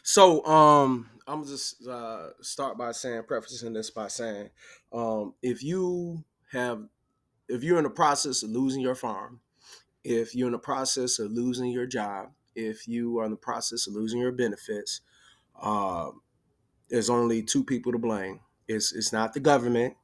So, I'm just start by saying, prefacing this by saying, if you have, if you're in the process of losing your farm, if you're in the process of losing your job, if you are in the process of losing your benefits, uh, there's only two people to blame. It's not the government.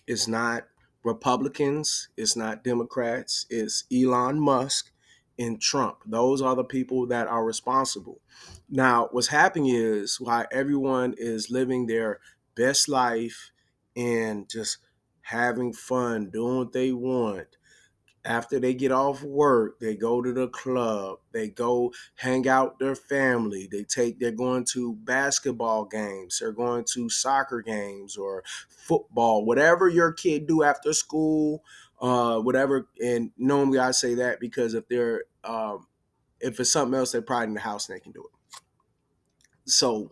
It's not Republicans. It's not Democrats. It's Elon Musk and Trump. Those are the people that are responsible. Now, what's happening is while everyone is living their best life and just having fun, doing what they want, after they get off work, they go to the club, they go hang out with their family, they're going to basketball games, they're going to soccer games or football, whatever your kid do after school, whatever. And normally I say that because if it's something else, they're probably in the house and they can do it. So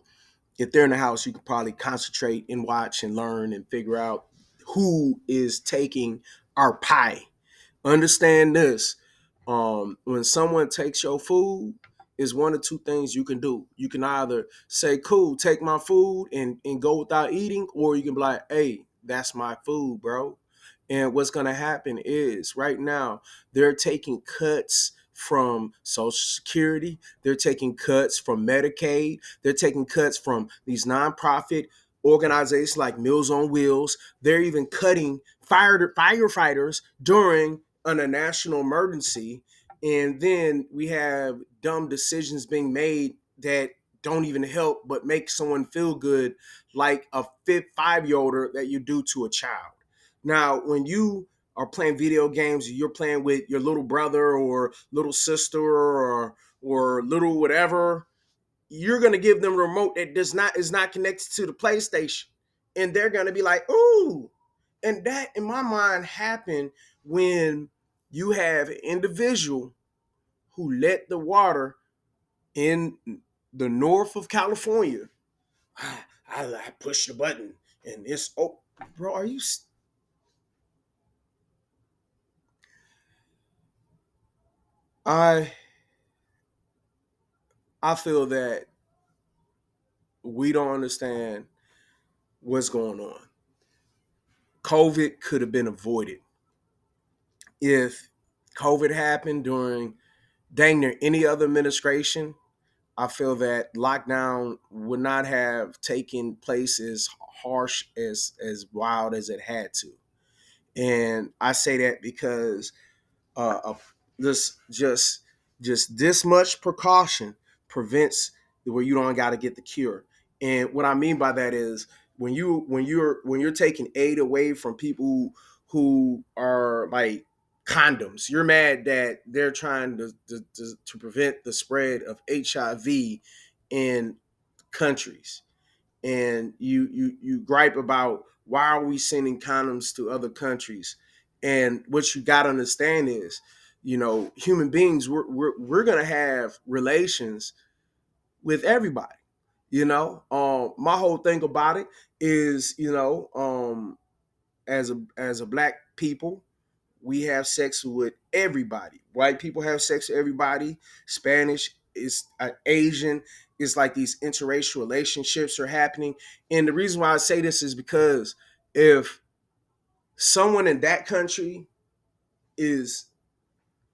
if they're in the house, you can probably concentrate and watch and learn and figure out who is taking our pie. Understand this. When someone takes your food, is one of two things you can do. You can either say, cool, take my food and go without eating, or you can be like, hey, that's my food, bro. And what's gonna happen is right now, they're taking cuts from Social Security, they're taking cuts from Medicaid, they're taking cuts from these nonprofit organizations like Meals on Wheels. They're even cutting firefighters during a national emergency. And then we have dumb decisions being made that don't even help but make someone feel good, like a 5-year older that you do to a child. Now, when you are playing video games, you're playing with your little brother or little sister or little whatever, you're gonna give them a remote that does not is not connected to the PlayStation, and they're gonna be like, "Ooh!" And that, in my mind, happened when you have an individual who let the water in the north of California. I pushed the button and it's oh, bro, are you? I I feel that we don't understand what's going on. COVID could have been avoided if COVID happened during dang near any other administration. I feel that lockdown would not have taken place as harsh as wild as it had to. And I say that because this just this much precaution prevents where you don't got to get the cure. And what I mean by that is when you're taking aid away from people who are like condoms, you're mad that they're trying to prevent the spread of HIV in countries, and you gripe about why are we sending condoms to other countries. And what you got to understand is, human beings, we're gonna have relations with everybody. My whole thing about it is, as a black people, we have sex with everybody. White people have sex with everybody. Spanish is Asian. It's like these interracial relationships are happening. And the reason why I say this is because if someone in that country is,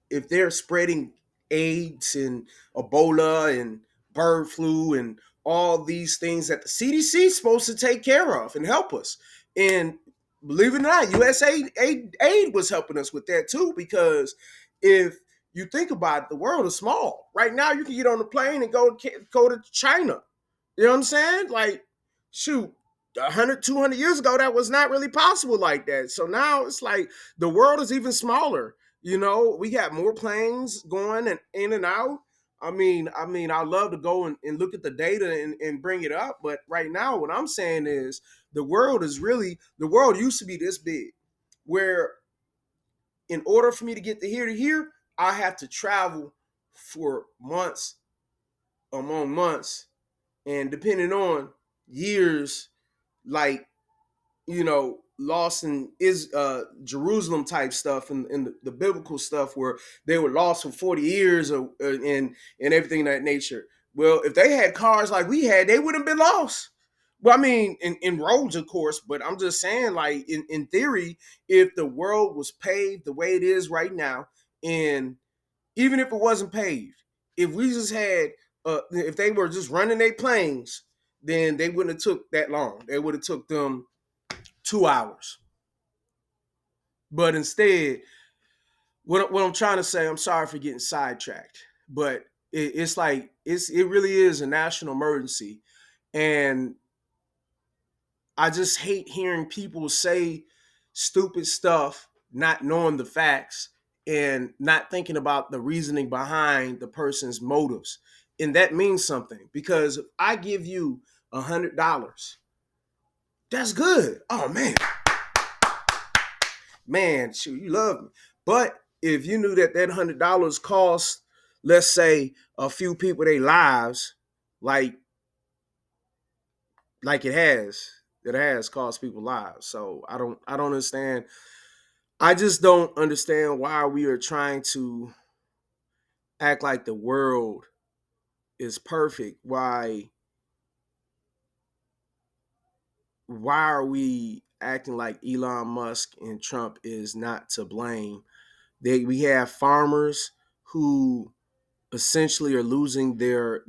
if they're spreading AIDS and Ebola and bird flu and all these things that the CDC is supposed to take care of and help us. And believe it or not, USAID was helping us with that too, because if you think about it, the world is small. Right now, you can get on a plane and go to China. You know what I'm saying? Like, shoot, 100, 200 years ago, that was not really possible like that. So now it's like the world is even smaller. We got more planes going and in and out. I love to go and look at the data and bring it up. But right now, what I'm saying is the world used to be this big, where in order for me to get to here, I have to travel for months among months, and depending on years, like, lost in is Jerusalem type stuff, and the biblical stuff where they were lost for 40 years, and everything of that nature. Well, if they had cars like we had, they wouldn't have been lost. Well, I mean, in roads, of course, but I'm just saying, like, in theory, if the world was paved the way it is right now, and even if it wasn't paved, if we just had, if they were just running their planes, then they wouldn't have took that long. They would have took them 2 hours. But instead, what I'm trying to say, I'm sorry for getting sidetracked, but it's like it really is a national emergency, and I just hate hearing people say stupid stuff, not knowing the facts and not thinking about the reasoning behind the person's motives. And that means something because if I give you $100, that's good. Oh man, shoot, you love me. But if you knew that that $100 cost, let's say, a few people their lives, like it has cost people lives. So I don't understand. I just don't understand why we are trying to act like the world is perfect. Why are we acting like Elon Musk and Trump is not to blame? We have farmers who essentially are losing their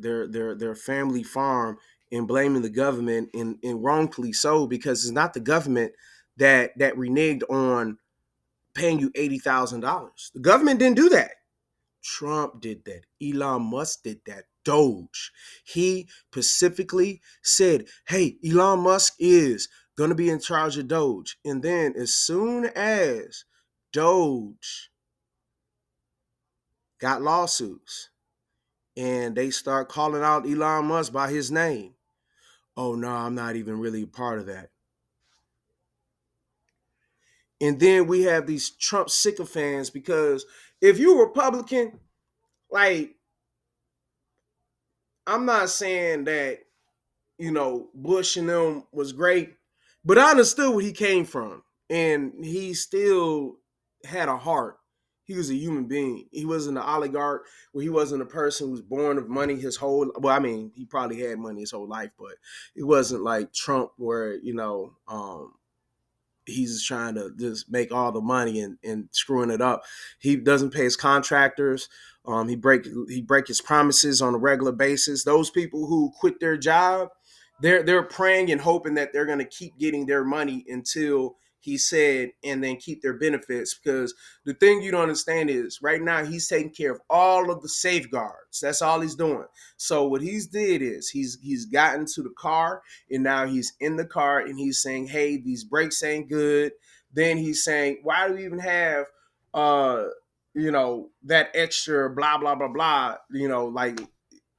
family farm and blaming the government, and wrongfully so, because it's not the government that reneged on paying you $80,000. The government didn't do that. Trump did that. Elon Musk did that. Doge. He specifically said, hey, Elon Musk is going to be in charge of Doge. And then as soon as Doge got lawsuits and they start calling out Elon Musk by his name, oh, no, I'm not even really a part of that. And then we have these Trump sycophants because if you're a Republican, like, I'm not saying that, Bush and them was great, but I understood where he came from. And he still had a heart. He was a human being. He wasn't an oligarch, where he wasn't a person who was born of money his whole, well, I mean, he probably had money his whole life, but it wasn't like Trump where, he's just trying to just make all the money and screwing it up. He doesn't pay his contractors. He break his promises on a regular basis. Those people who quit their job, they're praying and hoping that they're going to keep getting their money until he said, and then keep their benefits. Because the thing you don't understand is right now he's taking care of all of the safeguards. That's all he's doing. So what he's did is he's gotten to the car, and now he's in the car and he's saying, hey, these brakes ain't good. Then he's saying, why do we even have that extra blah blah blah blah, like,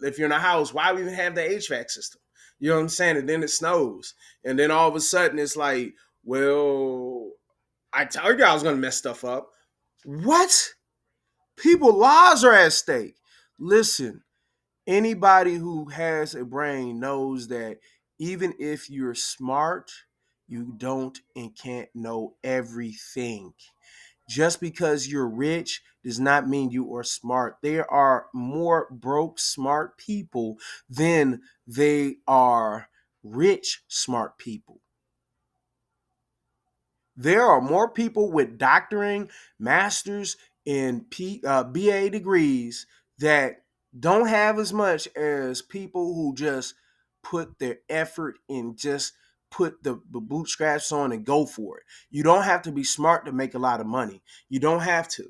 if you're in a house, why do we even have the HVAC system? You know what I'm saying? And then it snows, and then all of a sudden it's like, well, I told you I was gonna mess stuff up. What? People lives are at stake. Listen, anybody who has a brain knows that even if you're smart, you don't and can't know everything. Just because you're rich does not mean you are smart. There are more broke, smart people than they are rich, smart people. There are more people with doctoring, masters, and BA degrees that don't have as much as people who just put their effort and just put the bootstraps on and go for it. You don't have to be smart to make a lot of money. You don't have to.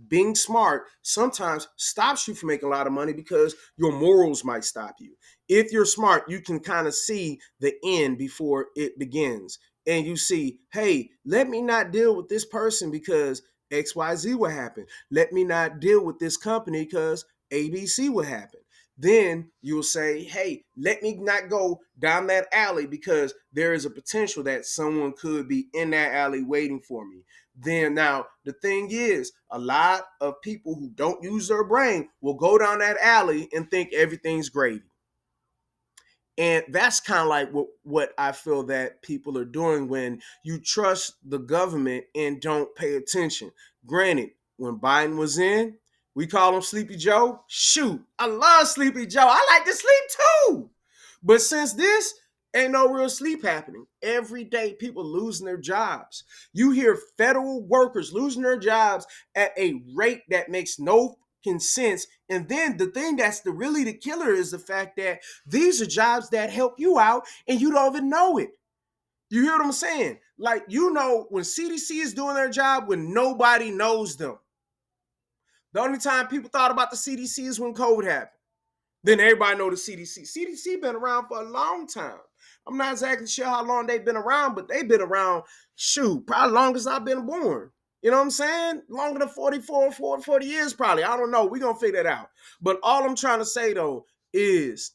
Being smart sometimes stops you from making a lot of money because your morals might stop you. If you're smart, you can kind of see the end before it begins, and you see, hey, let me not deal with this person because XYZ will happen. Let me not deal with this company because ABC will happen. Then you'll say, hey, let me not go down that alley because there is a potential that someone could be in that alley waiting for me. Then now the thing is, a lot of people who don't use their brain will go down that alley and think everything's gravy. And that's kind of like what I feel that people are doing when you trust the government and don't pay attention. Granted, when Biden was in, We call him Sleepy Joe. Shoot, I love Sleepy Joe. I like to sleep too. But since this ain't no real sleep happening, every day people losing their jobs. You hear federal workers losing their jobs at a rate that makes no sense. And then the thing that's really the killer is the fact that these are jobs that help you out and you don't even know it. You hear what I'm saying? Like, when CDC is doing their job when nobody knows them. The only time people thought about the CDC is when COVID happened. Then everybody know the CDC. CDC been around for a long time. I'm not exactly sure how long they've been around, but they've been around, shoot, probably longer as I've been born. You know what I'm saying? Longer than 40 years probably. I don't know. We're going to figure that out. But all I'm trying to say, though, is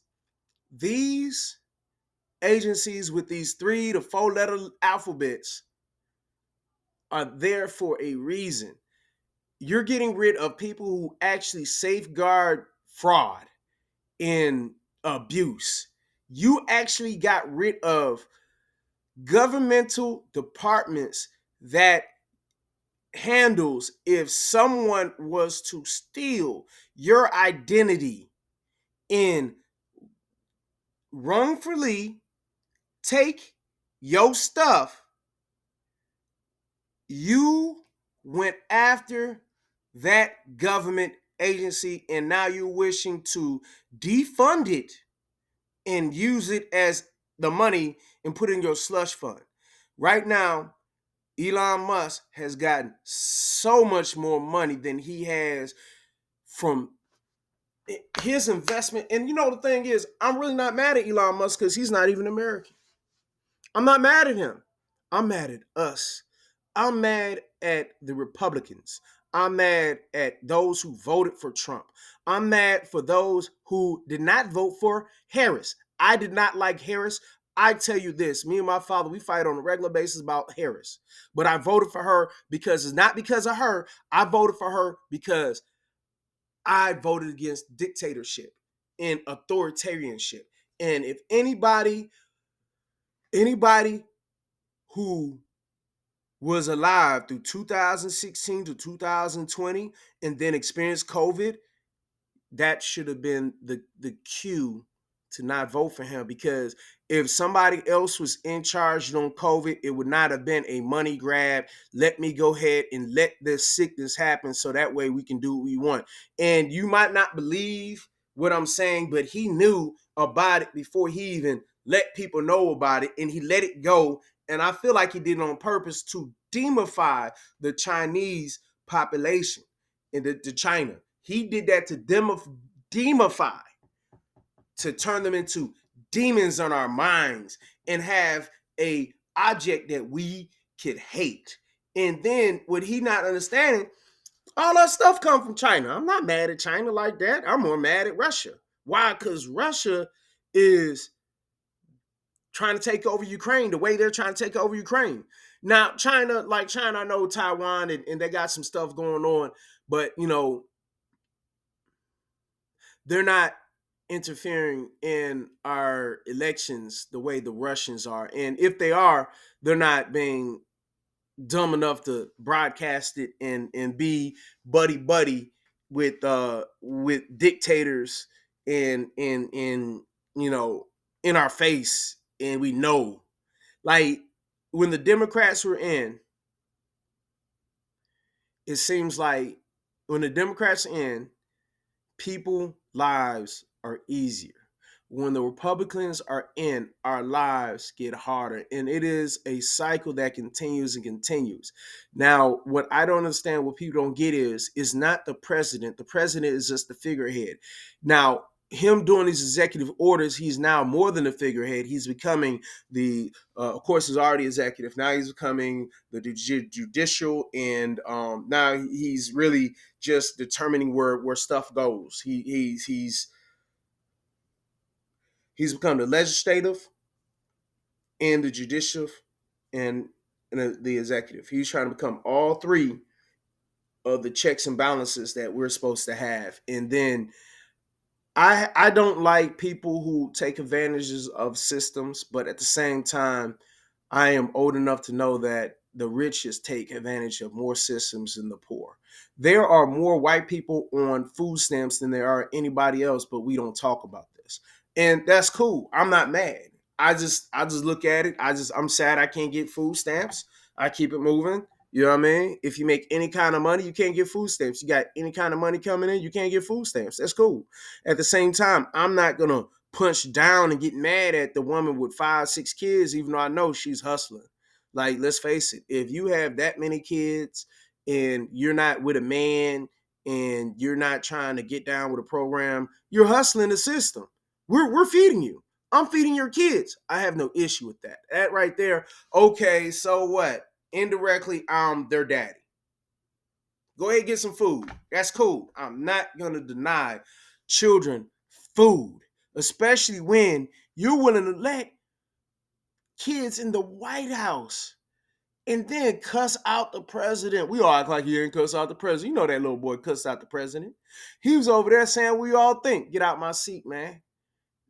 these agencies with these 3 to 4 letter alphabets are there for a reason. You're getting rid of people who actually safeguard fraud and abuse. You actually got rid of governmental departments that handles if someone was to steal your identity and wrongfully take your stuff. You went after that government agency and now you're wishing to defund it and use it as the money and put it in your slush fund. Right now, Elon Musk has gotten so much more money than he has from his investment. And the thing is, I'm really not mad at Elon Musk because he's not even American. I'm not mad at him. I'm mad at us. I'm mad at the Republicans. I'm mad at those who voted for Trump. I'm mad for those who did not vote for Harris. I did not like Harris. I tell you this, me and my father, we fight on a regular basis about Harris. But I voted for her because it's not because of her. I voted for her because I voted against dictatorship and authoritarianship. And if anybody who was alive through 2016 to 2020 and then experienced COVID, that should have been the cue to not vote for him, because if somebody else was in charge during COVID, it would not have been a money grab. Let me go ahead and let this sickness happen so that way we can do what we want. And you might not believe what I'm saying, but he knew about it before he even let people know about it, and he let it go. And I feel like he did it on purpose to demify the Chinese population in the China. He did that to demify, to turn them into demons on our minds and have a object that we could hate. And then what he not understanding, all that stuff come from China. I'm not mad at China like that. I'm more mad at Russia. Why? Because Russia is trying to take over Ukraine the way they're trying to take over Ukraine. Now, China, I know Taiwan and they got some stuff going on, but they're not interfering in our elections the way the Russians are. And if they are, they're not being dumb enough to broadcast it and be buddy buddy with dictators and in our face. And we know, like, when the Democrats were in, it seems like when the Democrats are in, people lives are easier. When the Republicans are in, our lives get harder. And it is a cycle that continues and continues. Now, what I don't understand, what people don't get is not the president. The president is just the figurehead. Now, him doing these executive orders, he's now more than a figurehead. He's becoming of course, he's already executive. Now he's becoming the judicial, and now he's really just determining where stuff goes. He's become the legislative and the judicial and the executive. He's trying to become all 3 of the checks and balances that we're supposed to have. And then I don't like people who take advantages of systems, but at the same time, I am old enough to know that the richest take advantage of more systems than the poor. There are more white people on food stamps than there are anybody else, but we don't talk about this. And that's cool. I'm not mad. I just look at it. I'm sad I can't get food stamps. I keep it moving. You know what I mean? If you make any kind of money, you can't get food stamps. You got any kind of money coming in, you can't get food stamps. That's cool. At the same time, I'm not gonna punch down and get mad at the woman with 5, 6 kids, even though I know she's hustling. Like, let's face it, if you have that many kids and you're not with a man and you're not trying to get down with a program, you're hustling the system. We're feeding you. I'm feeding your kids. I have no issue with that. That right there. Okay, so what? Indirectly, I'm their daddy. Go ahead and get some food. That's cool. I'm not gonna deny children food, especially when you're willing to let kids in the White House and then cuss out the president. We all act like he didn't cuss out the president. You know that little boy cussed out the president. He was over there saying, "We all think." Get out my seat, man.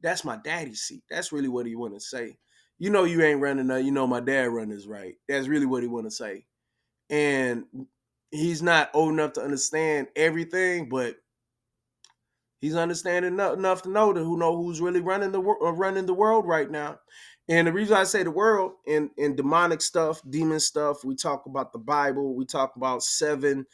That's my daddy's seat. That's really what he want to say. You know you ain't running that. You know my dad run this right. That's really what he want to say. And he's not old enough to understand everything, but he's understanding enough to know who's really running the world right now. And the reason I say the world in demonic stuff, demon stuff, we talk about the Bible, we talk about seven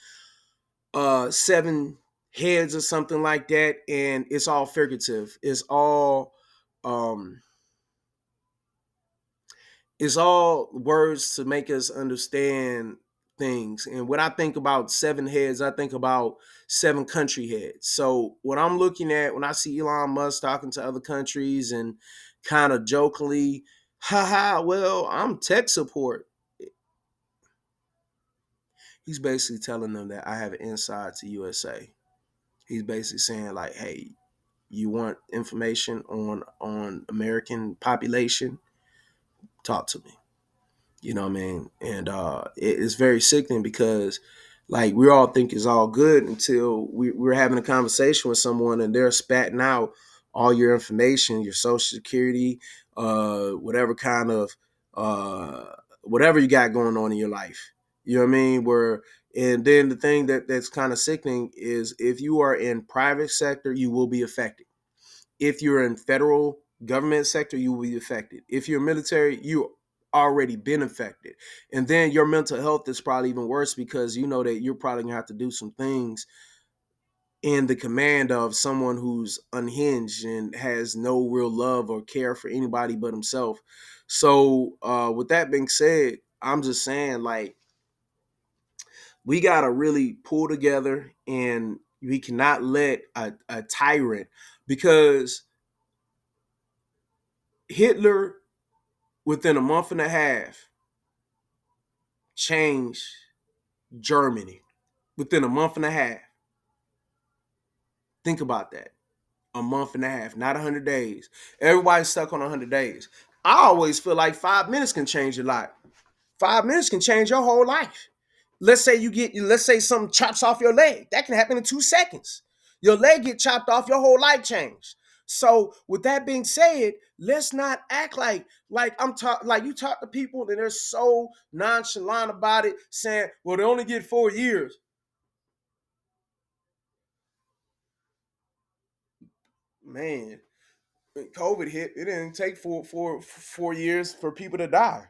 heads or something like that, and it's all figurative. Um it's all words to make us understand things. And when I think about 7 heads, I think about 7 country heads. So what I'm looking at when I see Elon Musk talking to other countries and kind of jokingly, haha, well, I'm tech support. He's basically telling them that I have an inside to USA. He's basically saying like, hey, you want information on American population? Talk to me. You know what I mean? And it's very sickening because like we all think it's all good until we're having a conversation with someone and they're spatting out all your information, your social security, whatever kind of whatever you got going on in your life. You know what I mean? Where and then the thing that's kind of sickening is if you are in private sector, you will be affected. If you're in federal government sector, you will be affected. If you're military, you already been affected. And then your mental health is probably even worse because you know that you're probably gonna have to do some things in the command of someone who's unhinged and has no real love or care for anybody but himself. So with that being said, I'm just saying like we gotta really pull together and we cannot let a tyrant because Hitler within a month and a half changed Germany within a month and a half. Think about that. A month and a half, not 100 days. Everybody's stuck on 100 days. I always feel like 5 minutes can change a lot. 5 minutes can change your whole life. Let's say something chops off your leg. That can happen in 2 seconds. Your leg get chopped off, your whole life changed. So with that being said, let's not act like I'm talk like you talk to people and they're so nonchalant about it, saying, well, they only get 4 years. Man, when COVID hit, it didn't take 4 years for people to die.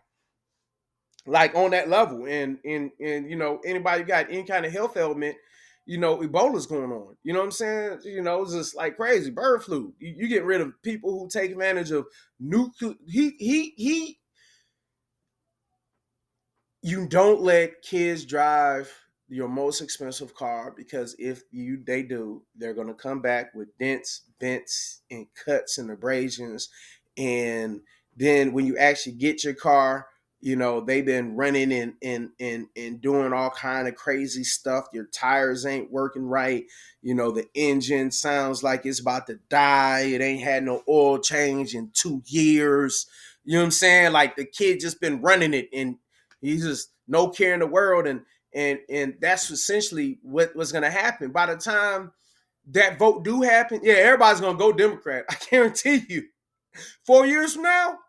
Like on that level. And you know, anybody got any kind of health ailment, you know, Ebola's going on. You know what I'm saying? You know, it's just like crazy. Bird flu. You get rid of people who take advantage of nuclear. He you don't let kids drive your most expensive car because if they do, they're gonna come back with dents, bents, and cuts and abrasions. And then when you actually get your car, you know, they've been running and doing all kind of crazy stuff. Your tires ain't working right. You know, the engine sounds like it's about to die. It ain't had no oil change in 2 years. You know what I'm saying? Like the kid just been running it and he's just no care in the world, and that's essentially what was going to happen. By the time that vote do happen, yeah, everybody's going to go Democrat. I guarantee you. 4 years from now,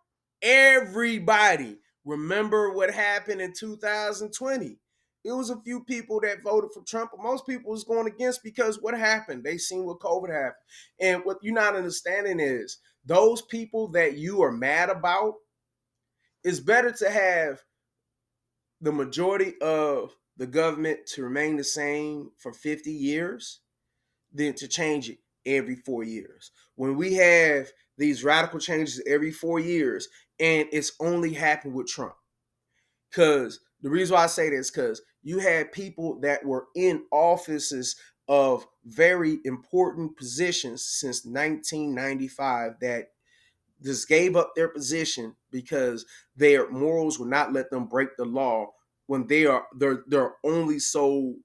everybody remember what happened in 2020. It was a few people that voted for Trump, but most people was going against because what happened? They seen what COVID happened. And what you're not understanding is those people that you are mad about, it's better to have the majority of the government to remain the same for 50 years than to change it every 4 years. When we have these radical changes every 4 years, and it's only happened with Trump. Because the reason why I say this, because you had people that were in offices of very important positions since 1995 that just gave up their position because their morals would not let them break the law when their only sole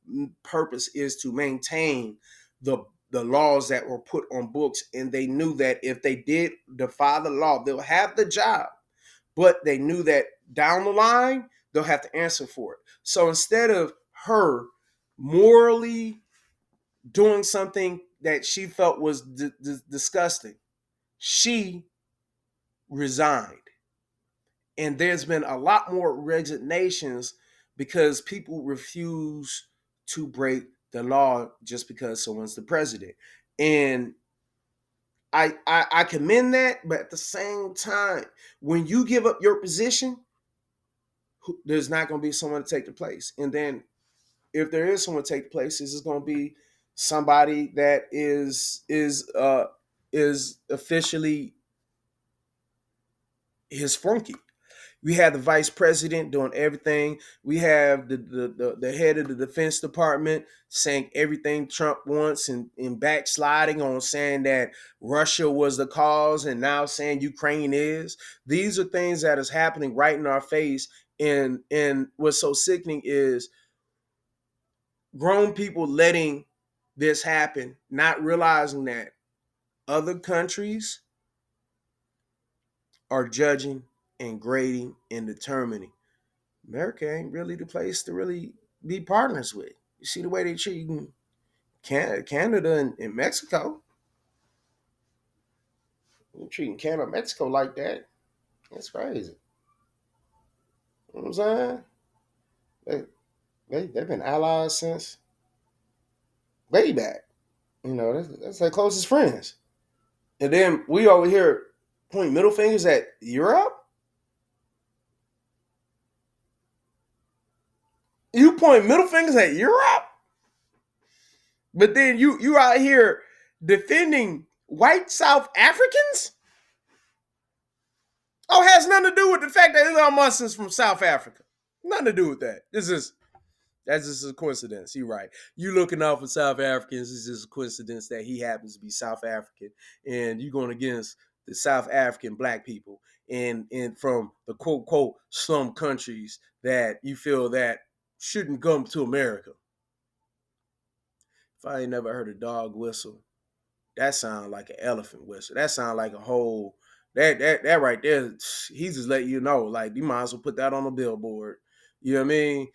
purpose is to maintain the the laws that were put on books, and they knew that if they did defy the law, they'll have the job, but they knew that down the line they'll have to answer for it. So instead of her morally doing something that she felt was disgusting, she resigned. And there's been a lot more resignations because people refuse to break the law just because someone's the president. And I commend that, but at the same time, when you give up your position, there's not going to be someone to take the place. And then if there is someone to take the place, this is going to be somebody that is officially his flunky. We have the vice president doing everything. We have the head of the Defense Department saying everything Trump wants and backsliding on saying that Russia was the cause and now saying Ukraine is. These are things that is happening right in our face. And what's so sickening is grown people letting this happen, not realizing that other countries are judging and grading and determining America ain't really the place to really be partners with. You see the way they treating Canada and Mexico. They're treating Canada and Mexico like that. That's crazy. You know what I'm saying? They've been allies since way back. You know, that's their closest friends. And then we over here pointing middle fingers at Europe. You point middle fingers at Europe, but then you out here defending white South Africans. Oh, it has nothing to do with the fact that Elon Musk is from South Africa. Nothing to do with that. That's just a coincidence. You're right. You looking out for South Africans is just a coincidence that he happens to be South African, and you going against the South African black people and from the quote quote slum countries that you feel that shouldn't come to America. If I ain't never heard a dog whistle, that sound like an elephant whistle. That sound like a whole that right there. He's just letting you know, like you might as well put that on a billboard. You know what I mean?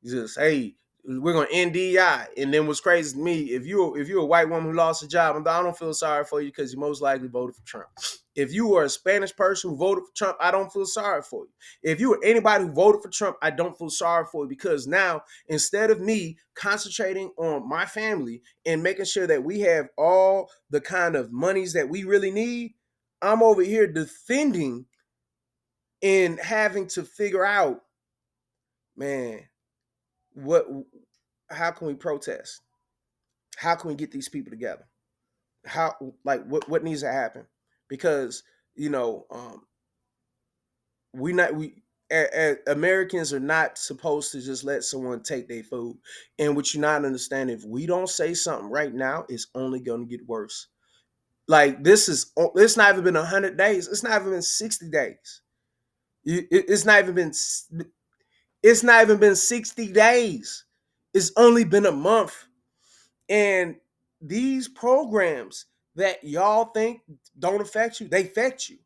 Just hey, we're gonna end DI. And then what's crazy to me, if you're a white woman who lost a job, I don't feel sorry for you because you most likely voted for Trump. If you are a Spanish person who voted for Trump, I don't feel sorry for you. If you are anybody who voted for Trump, I don't feel sorry for you because now instead of me concentrating on my family and making sure that we have all the kind of monies that we really need, I'm over here defending and having to figure out, man, what how can we protest? How can we get these people together? How like what needs to happen? Because you know, we Americans are not supposed to just let someone take their food. And what you not understand, if we don't say something right now, it's only going to get worse. Like it's not even been 100 days. It's not even been 60 days. It's not even been 60 days. It's only been a month. And these programs that y'all think don't affect you, they affect you.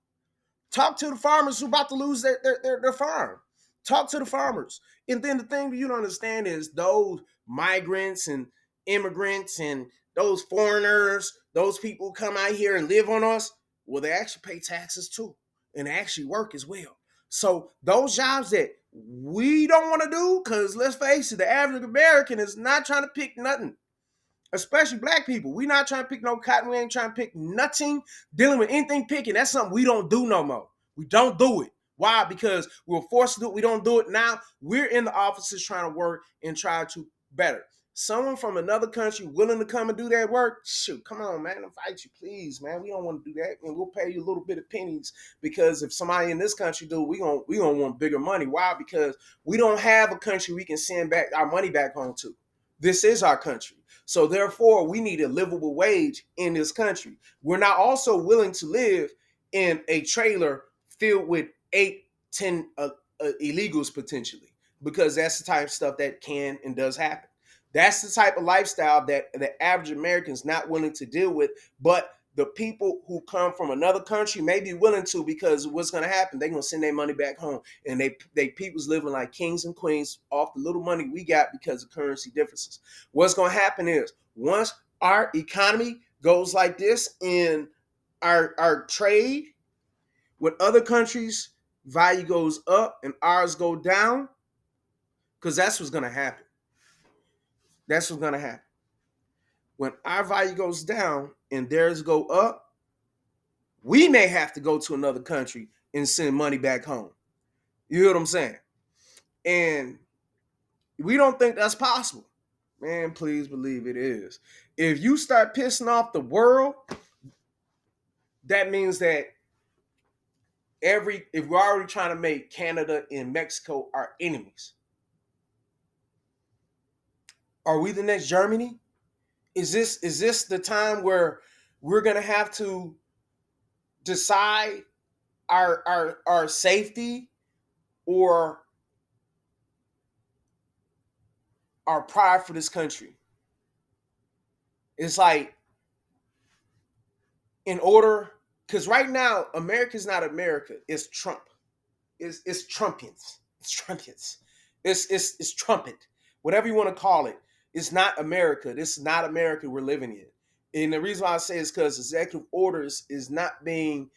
Talk to the farmers who about to lose their farm. Talk to the farmers. And then the thing that you don't understand is those migrants and immigrants and those foreigners, those people who come out here and live on us, well, they actually pay taxes too. And they actually work as well. So those jobs that we don't want to do, because let's face it, the average American is not trying to pick nothing, especially black people. We not trying to pick no cotton. We ain't trying to pick nothing. Dealing with anything picking, that's something we don't do no more. We don't do it. Why? Because we were forced to do it. We don't do it now. We're in the offices trying to work and try to better. Someone from another country willing to come and do that work, shoot, come on, man, invite you, please, man. We don't want to do that, and we'll pay you a little bit of pennies, because if somebody in this country do, we gonna want bigger money. Why? Because we don't have a country we can send back our money back home to. This is our country. So therefore, we need a livable wage in this country. We're not also willing to live in a trailer filled with 8, 10 illegals potentially, because that's the type of stuff that can and does happen. That's the type of lifestyle that the average American is not willing to deal with. But the people who come from another country may be willing to, because what's going to happen? They're going to send their money back home, and they people's living like kings and queens off the little money we got because of currency differences. What's going to happen is, once our economy goes like this in our trade with other countries, value goes up and ours go down, because that's what's going to happen. That's what's going to happen. When our value goes down and theirs go up, we may have to go to another country and send money back home. You hear what I'm saying? And we don't think that's possible. Man, please believe it is. If you start pissing off the world, that means that if we're already trying to make Canada and Mexico our enemies, are we the next Germany? Is this the time where we're gonna have to decide our safety or our pride for this country? It's like, in order, because right now America's not America, it's Trump. It's Trumpians. It's Trumpians. It's trumpet. Whatever you want to call it. It's not America. This is not America we're living in. And the reason why I say is because executive orders is not being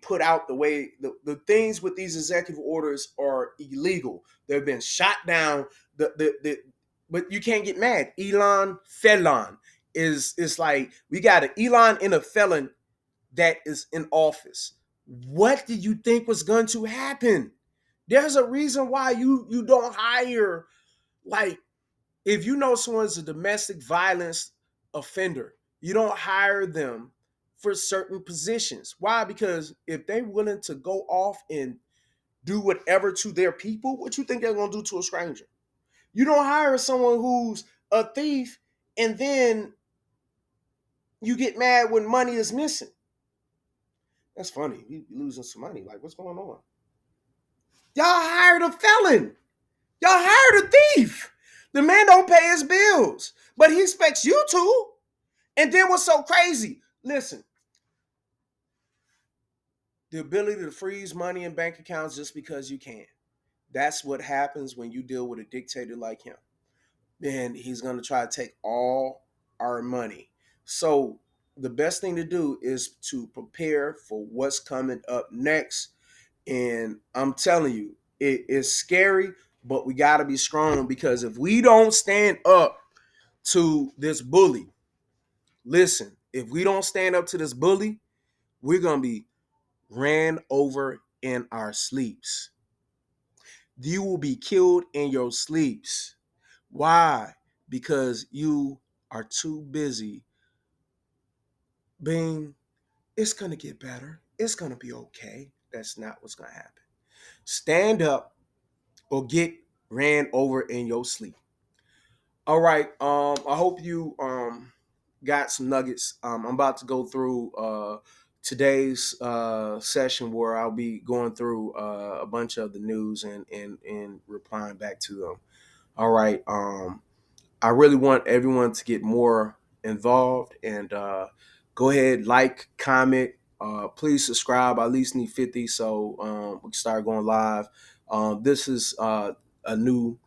put out the way the things with these executive orders are illegal. They've been shot down. But you can't get mad. Elon Felon is like, we got an Elon and a felon that is in office. What did you think was going to happen? There's a reason why you don't hire, like, if you know someone's a domestic violence offender, you don't hire them for certain positions. Why? Because if they're willing to go off and do whatever to their people, what you think they're going to do to a stranger? You don't hire someone who's a thief and then you get mad when money is missing. That's funny. You losing some money. Like, what's going on? Y'all hired a felon. Y'all hired a thief. The man don't pay his bills, but he expects you to. And then what's so crazy? Listen, the ability to freeze money in bank accounts just because you can. That's what happens when you deal with a dictator like him. And he's going to try to take all our money. So the best thing to do is to prepare for what's coming up next. And I'm telling you, it is scary, but we got to be strong, because if we don't stand up to this bully, listen, if we don't stand up to this bully, we're going to be ran over in our sleeps. You will be killed in your sleeps. Why? Because you are too busy being, it's going to get better. It's going to be okay. That's not what's going to happen. Stand up or get ran over in your sleep. All right. I hope you got some nuggets. I'm about to go through today's session where I'll be going through a bunch of the news and replying back to them. All right. I really want everyone to get more involved, and go ahead, like, comment, please subscribe. I at least need 50, so we can start going live. This is a new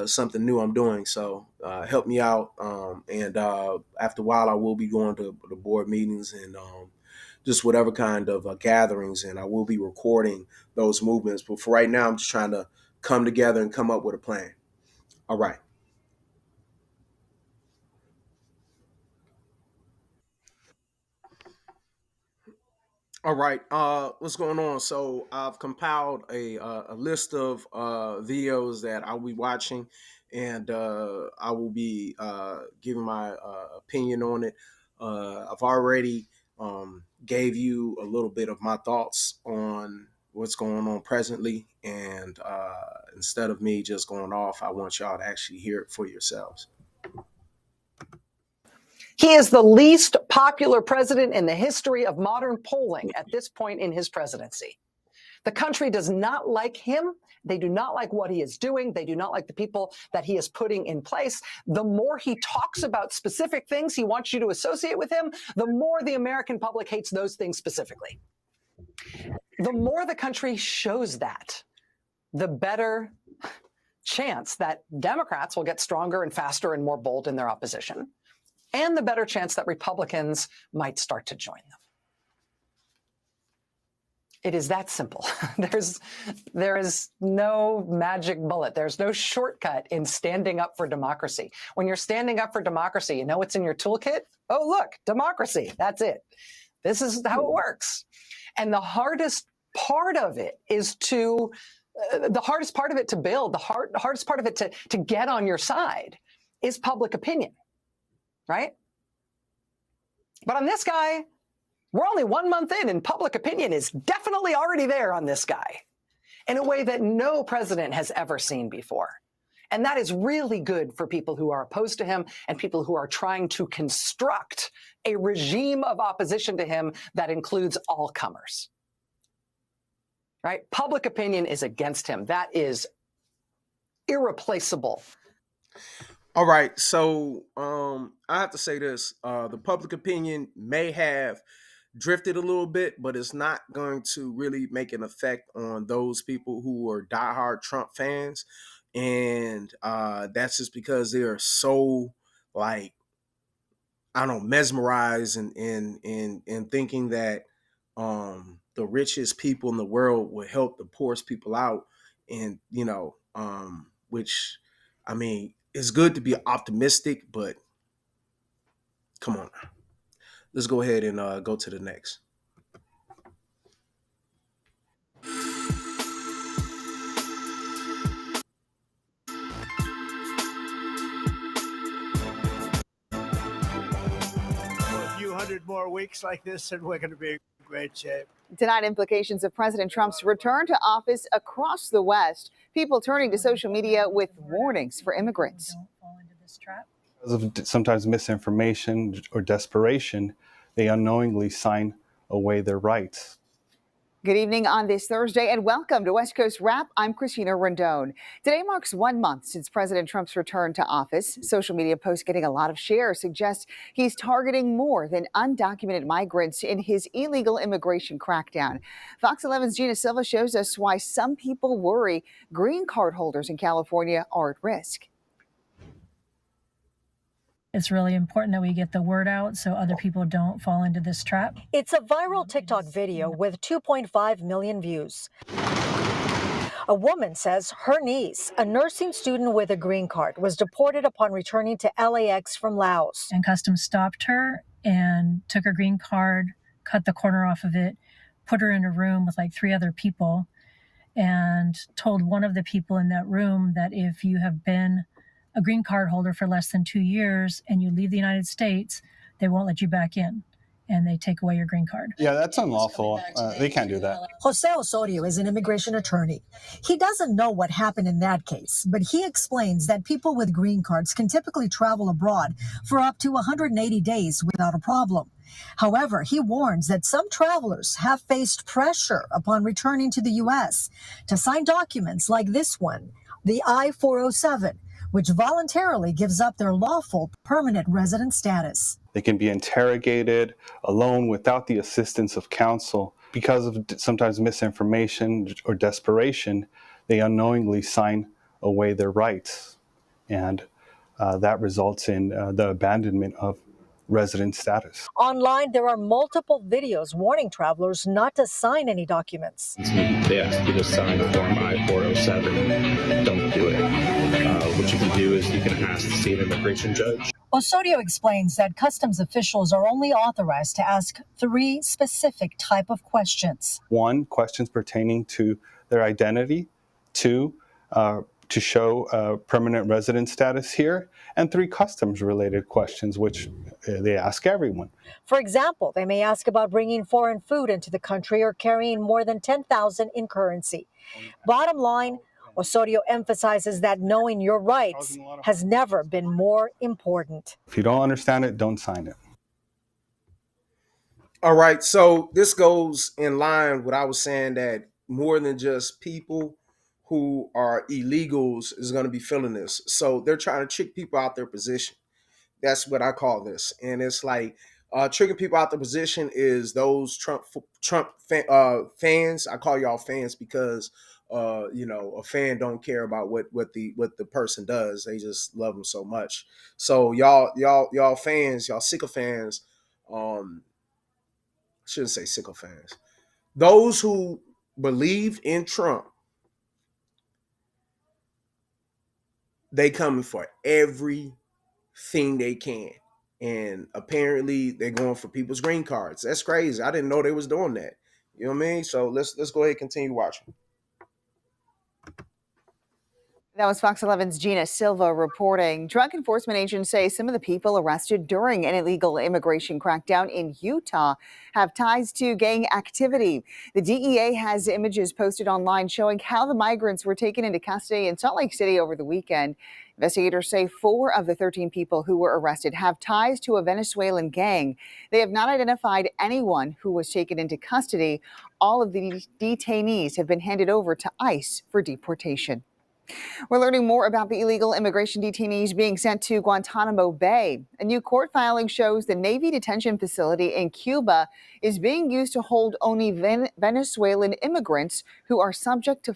something new I'm doing, so help me out. And after a while, I will be going to the board meetings and just whatever kind of gatherings, and I will be recording those movements. But for right now, I'm just trying to come together and come up with a plan. All right. All right. What's going on? So I've compiled a list of videos that I'll be watching, and I will be giving my opinion on it. I've already gave you a little bit of my thoughts on what's going on presently, and instead of me just going off, I want y'all to actually hear it for yourselves. He is the least popular president in the history of modern polling at this point in his presidency. The country does not like him. They do not like what he is doing. They do not like the people that he is putting in place. The more he talks about specific things he wants you to associate with him, the more the American public hates those things specifically. The more the country shows that, the better chance that Democrats will get stronger and faster and more bold in their opposition, and the better chance that Republicans might start to join them. It is that simple. There is no magic bullet. There's no shortcut in standing up for democracy. When you're standing up for democracy, you know what's in your toolkit? Oh, look, democracy. That's it. This is how it works. And the hardest part of it is to build, the hardest part of it to get on your side is public opinion, right? But on this guy, we're only 1 month in, and public opinion is definitely already there on this guy in a way that no president has ever seen before. And that is really good for people who are opposed to him and people who are trying to construct a regime of opposition to him that includes all comers. Right? Public opinion is against him. That is irreplaceable. All right. So I have to say this. The public opinion may have drifted a little bit, but it's not going to really make an effect on those people who are diehard Trump fans. And that's just because they are so, like, I don't know, mesmerized and thinking that the richest people in the world will help the poorest people out. And, which, I mean, it's good to be optimistic, but come on. Let's go ahead and go to the next. A few hundred more weeks like this, and we're going to be in great shape. Tonight, implications of President Trump's return to office across the West. People turning to social media with warnings for immigrants. Don't fall into this trap. Because of sometimes misinformation or desperation, they unknowingly sign away their rights. Good evening on this Thursday and welcome to West Coast Wrap. I'm Christina Rendon. Today marks 1 month since President Trump's return to office. Social media posts getting a lot of shares suggest he's targeting more than undocumented migrants in his illegal immigration crackdown. Fox 11's Gina Silva shows us why some people worry green card holders in California are at risk. It's really important that we get the word out so other people don't fall into this trap. It's a viral TikTok video with 2.5 million views. A woman says her niece, a nursing student with a green card, was deported upon returning to LAX from Laos. And Customs stopped her and took her green card, cut the corner off of it, put her in a room with like 3 other people, and told one of the people in that room that if you have been a green card holder for less than 2 years and you leave the United States, they won't let you back in and they take away your green card. Yeah, that's unlawful. They can't do that. Jose Osorio is an immigration attorney. He doesn't know what happened in that case, but he explains that people with green cards can typically travel abroad for up to 180 days without a problem. However, he warns that some travelers have faced pressure upon returning to the U.S. to sign documents like this one, the I-407, which voluntarily gives up their lawful permanent resident status. They can be interrogated alone without the assistance of counsel. Because of sometimes misinformation or desperation, they unknowingly sign away their rights. And that results in the abandonment of resident status. Online, there are multiple videos warning travelers not to sign any documents. They ask you to sign Form I-407. Don't do it. What you can do is you can ask the state immigration judge. Osorio explains that customs officials are only authorized to ask 3 specific type of questions. 1, questions pertaining to their identity. 2, to show permanent resident status here. And 3, customs-related questions, which they ask everyone. For example, they may ask about bringing foreign food into the country or carrying more than $10,000 in currency. Bottom line, Osorio emphasizes that knowing your rights has never been more important. If you don't understand it, don't sign it. All right, so this goes in line with what I was saying, that more than just people who are illegals is going to be feeling this. So they're trying to trick people out their position. That's what I call this, and it's like tricking people out their position is those fans. I call y'all fans because a fan don't care about what the person does. They just love them so much. So y'all fans, y'all sycophants. Shouldn't say sycophants. Those who believe in Trump, they coming for everything they can. And apparently they're going for people's green cards. That's crazy. I didn't know they was doing that. You know what I mean? So let's go ahead and continue watching. That was Fox 11's Gina Silva reporting. Drug enforcement agents say some of the people arrested during an illegal immigration crackdown in Utah have ties to gang activity. The DEA has images posted online showing how the migrants were taken into custody in Salt Lake City over the weekend. Investigators say 4 of the 13 people who were arrested have ties to a Venezuelan gang. They have not identified anyone who was taken into custody. All of the detainees have been handed over to ICE for deportation. We're learning more about the illegal immigration detainees being sent to Guantanamo Bay. A new court filing shows the Navy detention facility in Cuba is being used to hold only Venezuelan immigrants who are subject to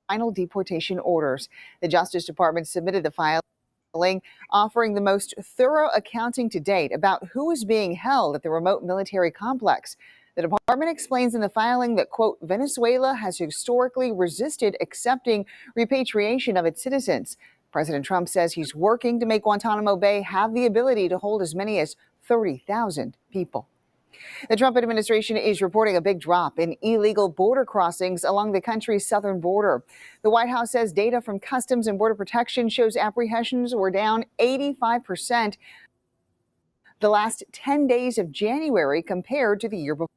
final deportation orders. The Justice Department submitted the filing, offering the most thorough accounting to date about who is being held at the remote military complex. The department explains in the filing that, quote, Venezuela has historically resisted accepting repatriation of its citizens. President Trump says he's working to make Guantanamo Bay have the ability to hold as many as 30,000 people. The Trump administration is reporting a big drop in illegal border crossings along the country's southern border. The White House says data from Customs and Border Protection shows apprehensions were down 85% the last 10 days of January compared to the year before.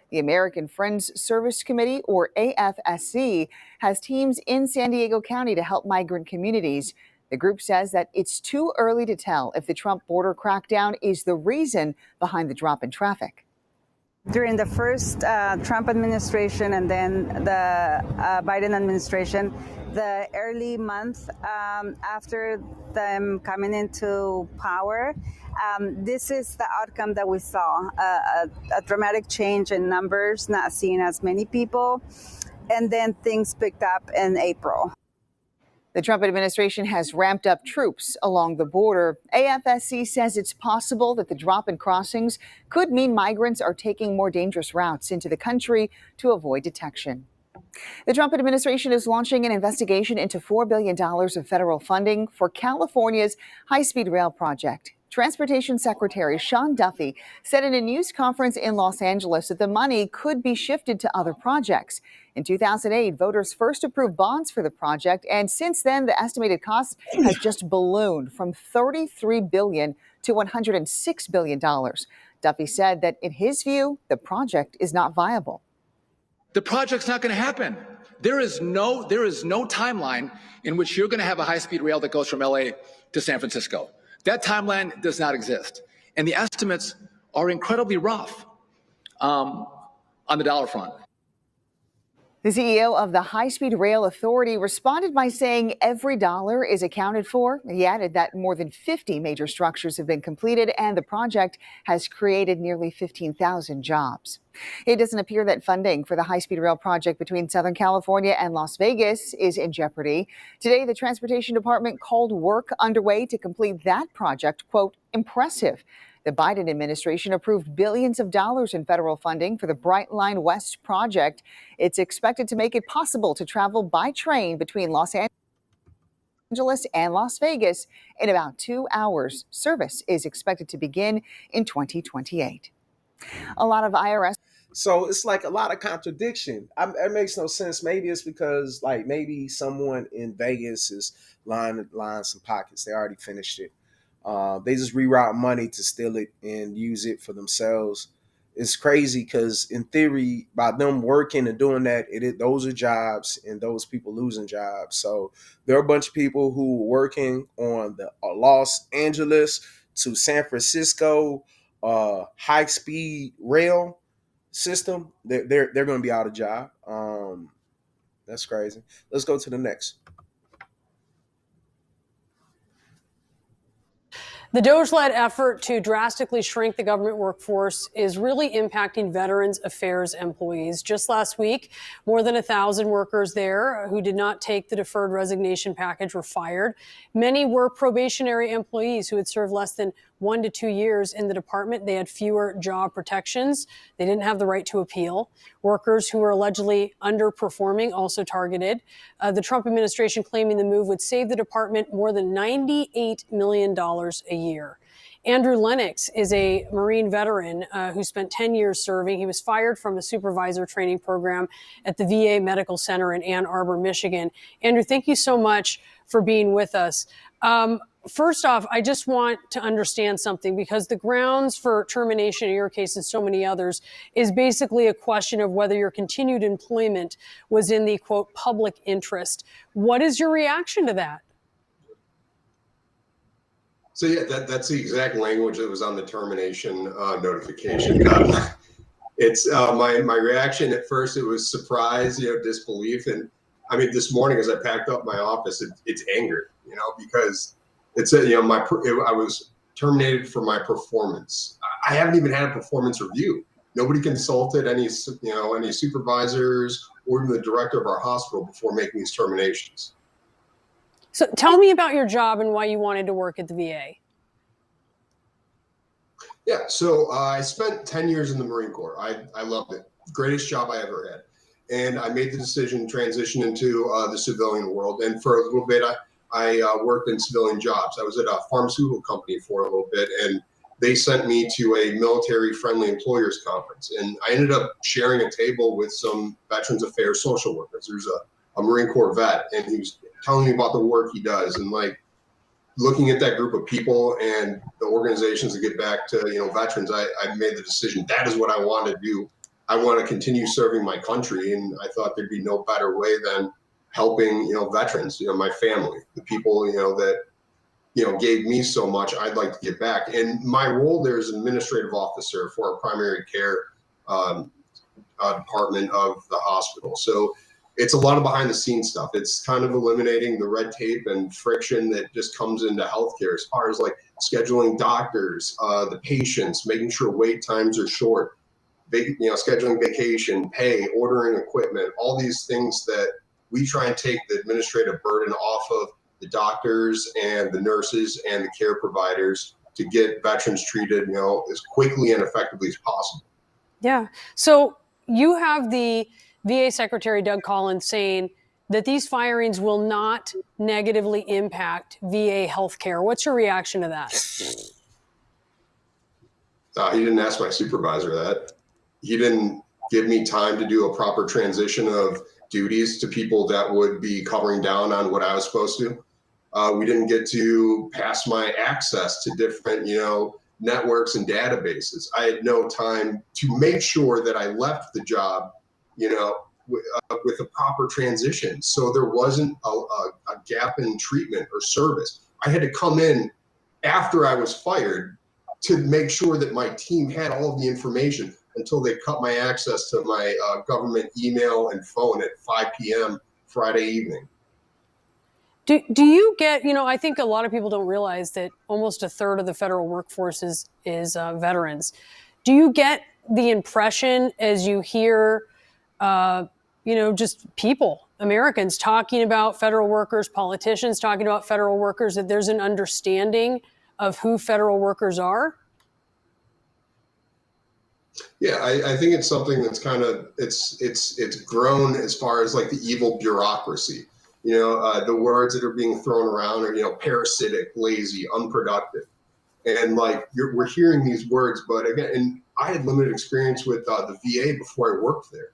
The American Friends Service Committee, or AFSC, has teams in San Diego County to help migrant communities. The group says that it's too early to tell if the Trump border crackdown is the reason behind the drop in traffic. During the first Trump administration and then the Biden administration, the early month after them coming into power, this is the outcome that we saw, a dramatic change in numbers, not seeing as many people, and then things picked up in April. The Trump administration has ramped up troops along the border. AFSC says it's possible that the drop in crossings could mean migrants are taking more dangerous routes into the country to avoid detection. The Trump administration is launching an investigation into $4 billion of federal funding for California's high-speed rail project. Transportation Secretary Sean Duffy said in a news conference in Los Angeles that the money could be shifted to other projects. In 2008, voters first approved bonds for the project, and since then, the estimated cost has just ballooned from $33 billion to $106 billion. Duffy said that, in his view, the project is not viable. The project's not going to happen. There is no timeline in which you're going to have a high-speed rail that goes from LA to San Francisco. That timeline does not exist. And the estimates are incredibly rough on the dollar front. The CEO of the High Speed Rail Authority responded by saying every dollar is accounted for. He added that more than 50 major structures have been completed and the project has created nearly 15,000 jobs. It doesn't appear that funding for the high speed rail project between Southern California and Las Vegas is in jeopardy. Today, the Transportation Department called work underway to complete that project, quote, impressive. The Biden administration approved billions of dollars in federal funding for the Bright Line West project. It's expected to make it possible to travel by train between Los Angeles and Las Vegas in about 2 hours. Service is expected to begin in 2028. A lot of IRS. So it's like a lot of contradiction. It makes no sense. Maybe it's because like maybe someone in Vegas is lining some pockets. They already finished it. They just reroute money to steal it and use it for themselves. It's crazy because in theory, by them working and doing that, those are jobs and those people losing jobs. So there are a bunch of people who are working on the Los Angeles to San Francisco high speed rail system. They're going to be out of job. That's crazy. Let's go to the next. The DOGE-led effort to drastically shrink the government workforce is really impacting Veterans Affairs employees. Just last week, more than 1,000 workers there who did not take the deferred resignation package were fired. Many were probationary employees who had served less than 1 to 2 years in the department. They had fewer job protections. They didn't have the right to appeal. Workers who were allegedly underperforming also targeted. The Trump administration claiming the move would save the department more than $98 million a year. Andrew Lennox is a Marine veteran who spent 10 years serving. He was fired from a supervisor training program at the VA Medical Center in Ann Arbor, Michigan. Andrew, thank you so much for being with us. First off, I just want to understand something, because the grounds for termination in your case and so many others is basically a question of whether your continued employment was in the, quote, public interest. What is your reaction to that? So yeah, that's the exact language that was on the termination notification. It's my reaction at first. It was surprise, disbelief, and I mean, this morning as I packed up my office, it's anger, because it's I was terminated for my performance. I haven't even had a performance review. Nobody consulted any supervisors or even the director of our hospital before making these terminations. So tell me about your job and why you wanted to work at the VA. Yeah, so I spent 10 years in the Marine Corps. I loved it. Greatest job I ever had. And I made the decision to transition into the civilian world. And for a little bit, I worked in civilian jobs. I was at a pharmaceutical company for a little bit, and they sent me to a military-friendly employers conference. And I ended up sharing a table with some Veterans Affairs social workers. There's a Marine Corps vet, and he was telling me about the work he does. And like looking at that group of people and the organizations that get back to, veterans, I made the decision that is what I want to do. I want to continue serving my country. And I thought there'd be no better way than helping, veterans, my family, the people, that, gave me so much. I'd like to give back. And my role there is administrative officer for a primary care department of the hospital. So it's a lot of behind the scenes stuff. It's kind of eliminating the red tape and friction that just comes into healthcare, as far as like scheduling doctors, the patients, making sure wait times are short, scheduling vacation, pay, ordering equipment, all these things that we try and take the administrative burden off of the doctors and the nurses and the care providers to get veterans treated, as quickly and effectively as possible. Yeah. So you have the VA Secretary Doug Collins saying that these firings will not negatively impact VA healthcare. What's your reaction to that? He didn't ask my supervisor that. He didn't give me time to do a proper transition of duties to people that would be covering down on what I was supposed to. We didn't get to pass my access to different, networks and databases. I had no time to make sure that I left the job, with a proper transition. So there wasn't a gap in treatment or service. I had to come in after I was fired to make sure that my team had all of the information until they cut my access to my government email and phone at 5 p.m. Friday evening. Do you get, I think a lot of people don't realize that almost a third of the federal workforce is veterans. Do you get the impression as you hear, just people, Americans talking about federal workers, politicians talking about federal workers, that there's an understanding of who federal workers are? Yeah, I think it's something that's kind of it's grown as far as like the evil bureaucracy. The words that are being thrown around are parasitic, lazy, unproductive, and like we're hearing these words. But again, and I had limited experience with the VA before I worked there,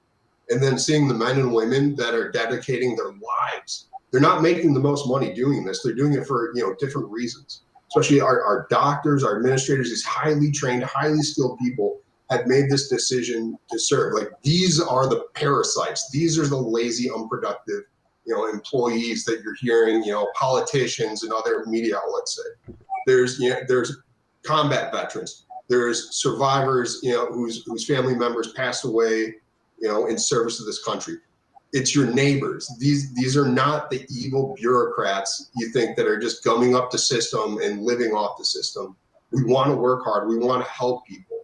and then seeing the men and women that are dedicating their lives. They're not making the most money doing this. They're doing it for different reasons. Especially our doctors, our administrators, these highly trained, highly skilled people have made this decision to serve. Like these are the parasites. These are the lazy, unproductive, employees that you're hearing, politicians and other media outlets say. There's combat veterans. There's survivors, whose family members passed away, in service to this country. It's your neighbors. These are not the evil bureaucrats you think that are just gumming up the system and living off the system. We want to work hard. We want to help people.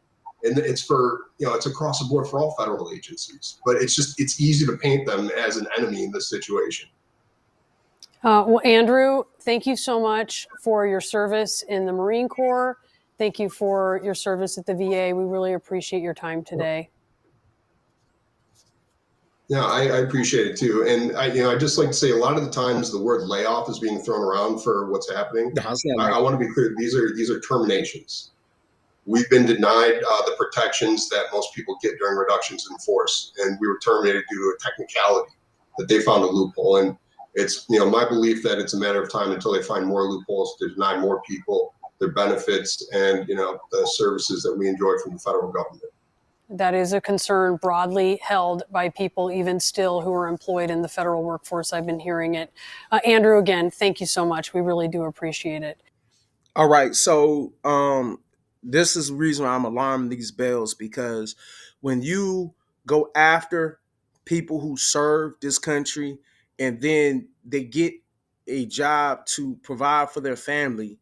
And it's it's across the board for all federal agencies, but it's easy to paint them as an enemy in this situation. Well, Andrew, thank you so much for your service in the Marine Corps. Thank you for your service at the VA. We really appreciate your time today. Yeah, I appreciate it too. And I just like to say a lot of the times the word layoff is being thrown around for what's happening. I want to be clear. These are terminations. We've been denied the protections that most people get during reductions in force, and we were terminated due to a technicality that they found a loophole. And it's my belief that it's a matter of time until they find more loopholes to deny more people their benefits and the services that we enjoy from the federal government. That is a concern broadly held by people even still who are employed in the federal workforce. I've been hearing it. Andrew, again, thank you so much. We really do appreciate it. All right. So this is the reason why I'm alarming these bells, because when you go after people who serve this country and then they get a job to provide for their family,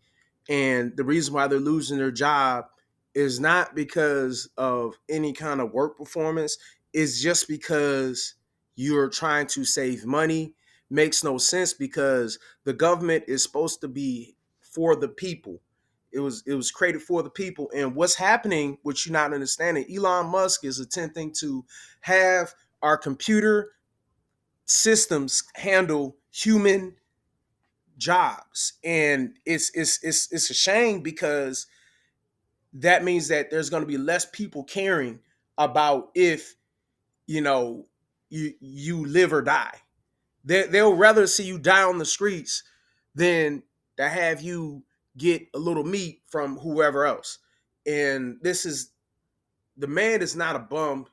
and the reason why they're losing their job is not because of any kind of work performance, it's just because you're trying to save money. Makes no sense, because the government is supposed to be for the people. It was created for the people. And what's happening, which you're not understanding, Elon Musk is attempting to have our computer systems handle human jobs. And it's a shame, because that means that there's going to be less people caring about if you live or die. They'll rather see you die on the streets than to have you get a little meat from whoever else. And the man is not a bum.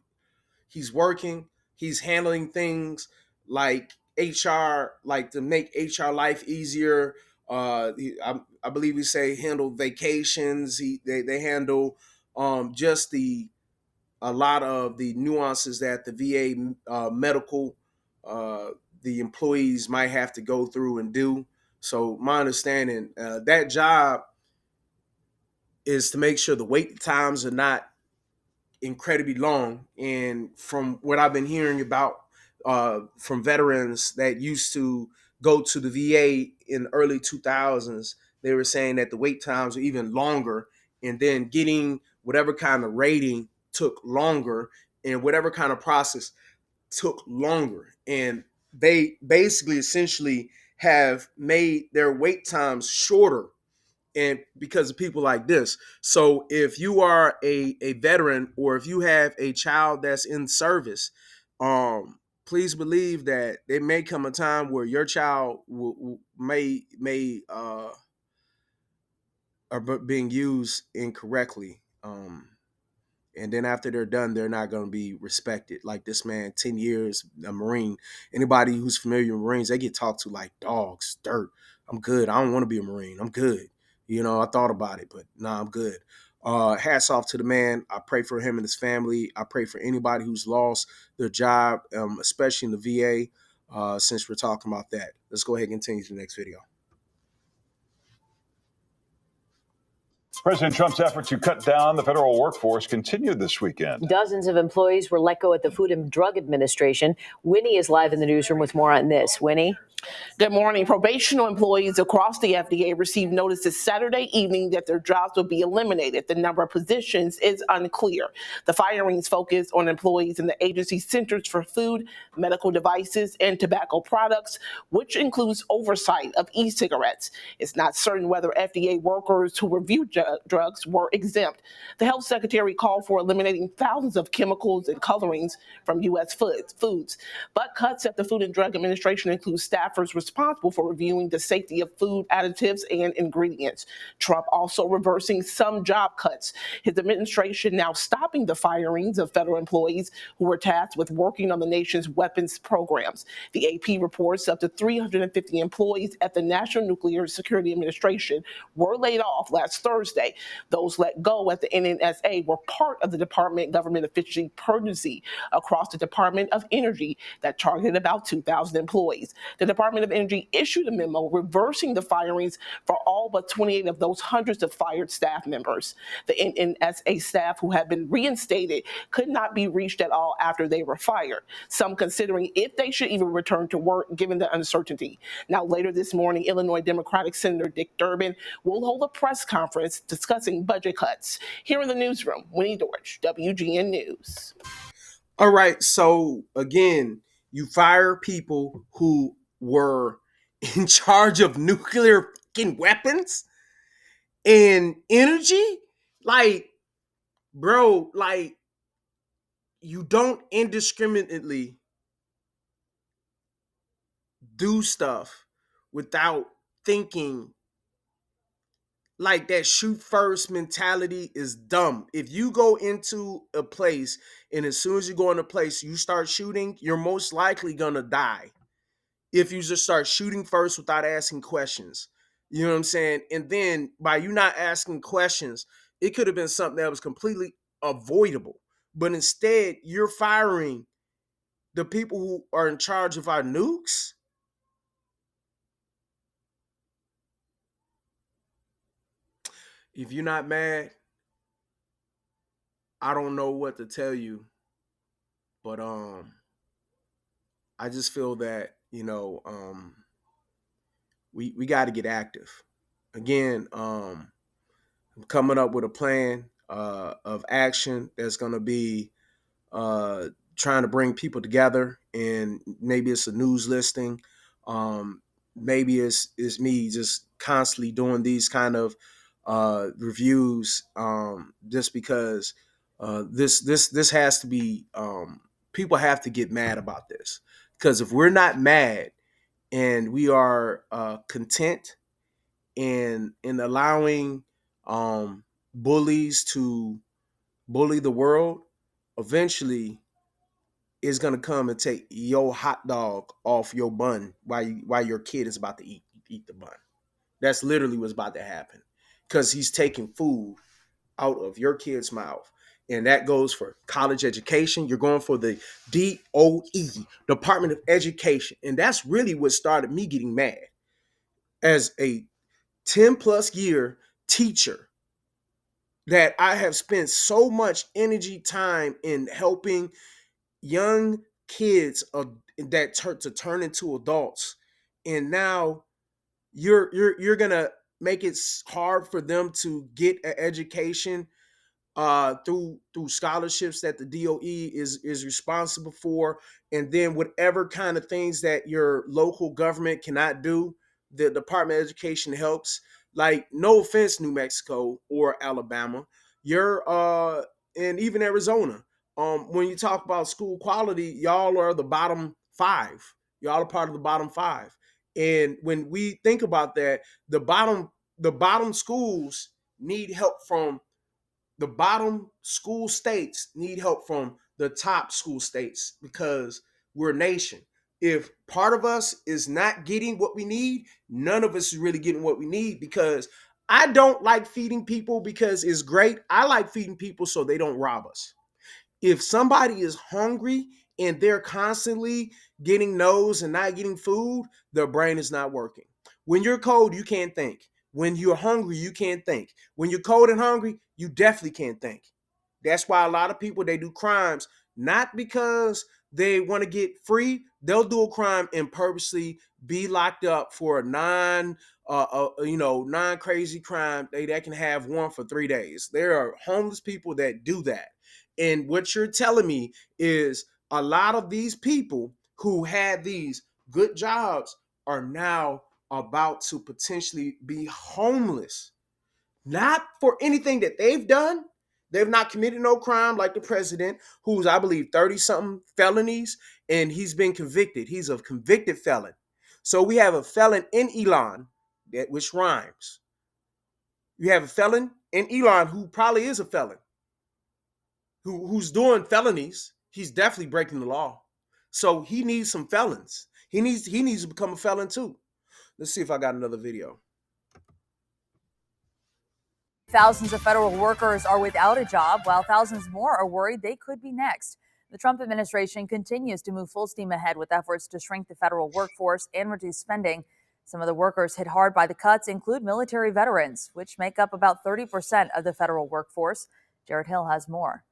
He's working. He's handling things like HR, like to make HR life easier. I believe we say handle vacations. They handle just a lot of the nuances that the VA medical the employees might have to go through and do. So my understanding, that job is to make sure the wait times are not incredibly long. And from what I've been hearing about from veterans that used to go to the VA in the early 2000s, they were saying that the wait times were even longer, and then getting whatever kind of rating took longer, and whatever kind of process took longer. And they basically essentially have made their wait times shorter, and because of people like this. So if you are a veteran, or if you have a child that's in service, please believe that there may come a time where your child may are being used incorrectly. And then after they're done, they're not going to be respected. Like this man, 10 years, a Marine. Anybody who's familiar with Marines, they get talked to like dogs, dirt. I'm good. I don't want to be a Marine. I'm good. I thought about it, but nah, I'm good. Hats off to the man. I pray for him and his family. I pray for anybody who's lost their job, especially in the VA, since we're talking about that. Let's go ahead and continue to the next video. President Trump's effort to cut down the federal workforce continued this weekend. Dozens of employees were let go at the Food and Drug Administration. Winnie is live in the newsroom with more on this. Winnie? Good morning. Probational employees across the FDA received notice this Saturday evening that their jobs will be eliminated. The number of positions is unclear. The firings focus on employees in the agency's Centers for Food, Medical Devices, and Tobacco Products, which includes oversight of e-cigarettes. It's not certain whether FDA workers who review drugs were exempt. The health secretary called for eliminating thousands of chemicals and colorings from U.S. foods. But cuts at the Food and Drug Administration include staffers responsible for reviewing the safety of food additives and ingredients. Trump also reversing some job cuts. His administration now stopping the firings of federal employees who were tasked with working on the nation's weapons programs. The AP reports up to 350 employees at the National Nuclear Security Administration were laid off last Thursday. Those let go at the NNSA were part of the department government efficiency purge across the Department of Energy that targeted about 2,000 employees. The Department of Energy issued a memo reversing the firings for all but 28 of those hundreds of fired staff members. The NNSA staff who had been reinstated could not be reached at all after they were fired, some considering if they should even return to work given the uncertainty. Now, later this morning, Illinois Democratic Senator Dick Durbin will hold a press conference discussing budget cuts. Here in the newsroom, Winnie Dorch, WGN News. All right, so again, you fire people who were in charge of nuclear fucking weapons and energy. Like, bro, like, you don't indiscriminately do stuff without thinking. Like, that shoot first mentality is dumb. If you go into a place and as soon as you go in a place you start shooting, you're most likely gonna die if you just start shooting first without asking questions. You know what I'm saying? And then by you not asking questions, it could have been something that was completely avoidable. But instead, you're firing the people who are in charge of our nukes. If you're not mad, I don't know what to tell you. But I just feel that, we got to get active. Again, I'm coming up with a plan of action that's going to be trying to bring people together, and maybe it's a news listing. Maybe it's me just constantly doing these kind of reviews, just because this has to be. People have to get mad about this, because if we're not mad and we are content in allowing bullies to bully the world, eventually is gonna come and take your hot dog off your bun while your kid is about to eat the bun. That's literally what's about to happen, because he's taking food out of your kid's mouth. And that goes for college education. You're going for the DOE, Department of Education. And that's really what started me getting mad. As a 10 plus year teacher, that I have spent so much energy, time in helping young kids that to turn into adults, and now you're gonna make it hard for them to get an education through scholarships that the DOE is responsible for, and then whatever kind of things that your local government cannot do, the Department of Education helps. Like, no offense, New Mexico or Alabama, you're and even Arizona. When you talk about school quality, y'all are the bottom five. Y'all are part of the bottom five. And when we think about that, the bottom schools need help from the bottom school states need help from the top school states, because we're a nation. If part of us is not getting what we need, none of us is really getting what we need, because I don't like feeding people because it's great. I like feeding people so they don't rob us. If somebody is hungry and they're constantly getting no's and not getting food, their brain is not working. When you're cold, you can't think. When you're hungry, you can't think. When you're cold and hungry, you definitely can't think. That's why a lot of people, they do crimes not because they want to get free. They'll do a crime and purposely be locked up for a non crazy crime. They can have one for 3 days. There are homeless people that do that. And what you're telling me is a lot of these people who had these good jobs are now about to potentially be homeless, not for anything that they've done. They've not committed no crime like the president, who's, I believe, 30-something felonies, and he's been convicted. He's a convicted felon. So we have a felon in Elon, which rhymes. You have a felon in Elon who probably is a felon, who's doing felonies. He's definitely breaking the law. So he needs some felons. He needs to become a felon too. Let's see if I got another video. Thousands of federal workers are without a job, while thousands more are worried they could be next. The Trump administration continues to move full steam ahead with efforts to shrink the federal workforce and reduce spending. Some of the workers hit hard by the cuts include military veterans, which make up about 30% of the federal workforce. Jared Hill has more.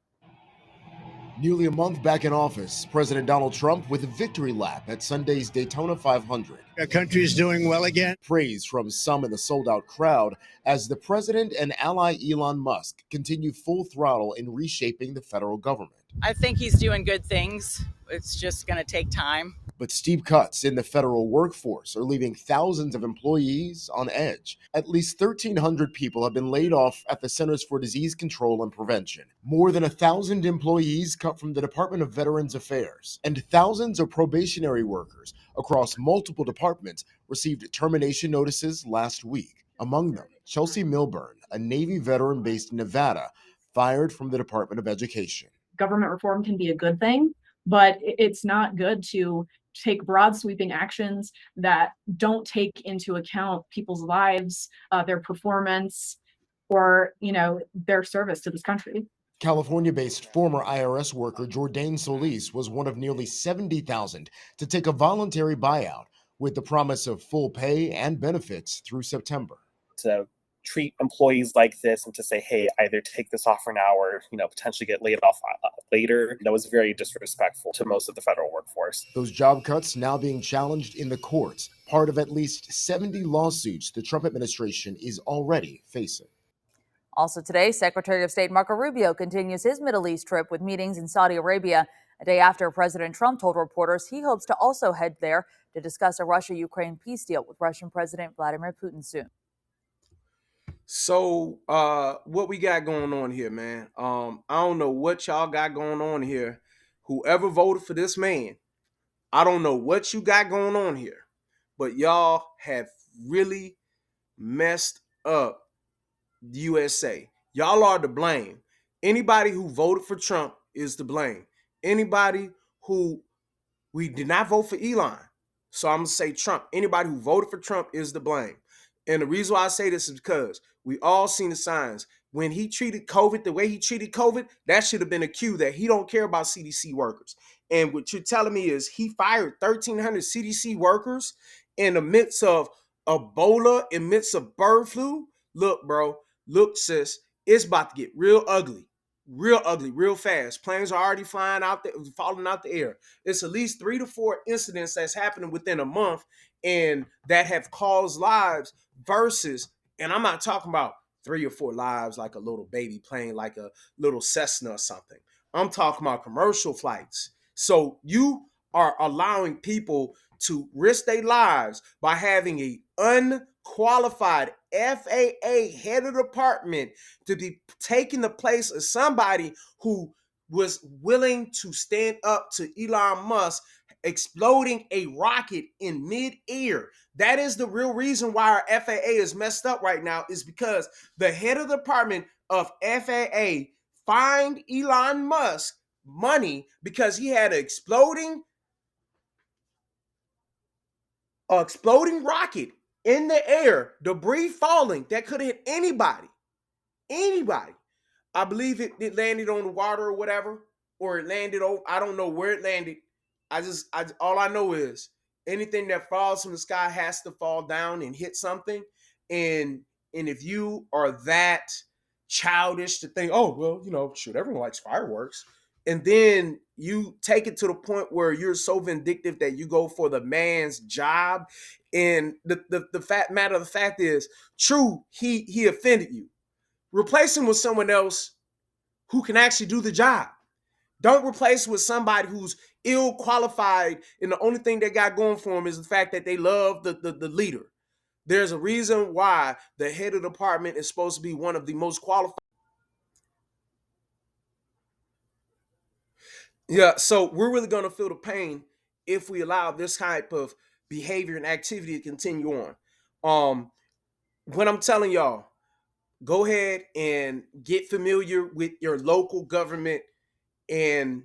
Nearly a month back in office, President Donald Trump with a victory lap at Sunday's Daytona 500. Our country is doing well again. Praise from some in the sold-out crowd as the president and ally Elon Musk continue full throttle in reshaping the federal government. I think he's doing good things. It's just going to take time. But steep cuts in the federal workforce are leaving thousands of employees on edge. At least 1,300 people have been laid off at the Centers for Disease Control and Prevention. More than 1,000 employees cut from the Department of Veterans Affairs, and thousands of probationary workers across multiple departments received termination notices last week. Among them, Chelsea Milburn, a Navy veteran based in Nevada, fired from the Department of Education. Government reform can be a good thing, but it's not good to take broad sweeping actions that don't take into account people's lives, their performance, or their service to this country. California-based former IRS worker Jordan Solis was one of nearly 70,000 to take a voluntary buyout with the promise of full pay and benefits through September. To treat employees like this and to say, hey, either take this offer now or, potentially get laid off later, that was very disrespectful to most of the federal workforce. Those job cuts now being challenged in the courts, part of at least 70 lawsuits the Trump administration is already facing. Also today, Secretary of State Marco Rubio continues his Middle East trip with meetings in Saudi Arabia, a day after President Trump told reporters he hopes to also head there to discuss a Russia-Ukraine peace deal with Russian President Vladimir Putin soon. So what we got going on here, man? I don't know what y'all got going on here. Whoever voted for this man, I don't know what you got going on here, but y'all have really messed up the USA. Y'all are to blame. Anybody who voted for Trump is to blame. Anybody who we did not vote for Elon. So I'm going to say Trump. Anybody who voted for Trump is to blame. And the reason why I say this is because we all seen the signs. When he treated COVID the way he treated COVID, that should have been a cue that he don't care about CDC workers. And what you're telling me is he fired 1,300 CDC workers in the midst of Ebola, in the midst of bird flu. Look, bro. Look, sis. It's about to get real ugly, real fast. Planes are already flying out there, falling out the air. It's at least 3 to 4 incidents that's happening within a month and that have caused lives versus, and I'm not talking about 3 or 4 lives like a little baby plane, like a little Cessna or something. I'm talking about commercial flights. So you are allowing people to risk their lives by having a unqualified FAA head of department to be taking the place of somebody who was willing to stand up to Elon Musk exploding a rocket in mid-air. That is the real reason why our FAA is messed up right now, is because the head of the department of FAA fined Elon Musk money because he had an exploding rocket in the air, debris falling that could have hit anybody. Anybody. I believe it landed on the water or whatever, or it landed over. I don't know where it landed. All I know is anything that falls from the sky has to fall down and hit something. And if you are that childish to think, oh well, shoot, everyone likes fireworks, and then you take it to the point where you're so vindictive that you go for the man's job, and the matter of the fact is, true, he offended you. Replace him with someone else who can actually do the job. Don't replace with somebody who's ill qualified, and the only thing they got going for them is the fact that they love the leader. There's a reason why the head of the department is supposed to be one of the most qualified. Yeah, so we're really going to feel the pain if we allow this type of behavior and activity to continue on. What I'm telling y'all, go ahead and get familiar with your local government, and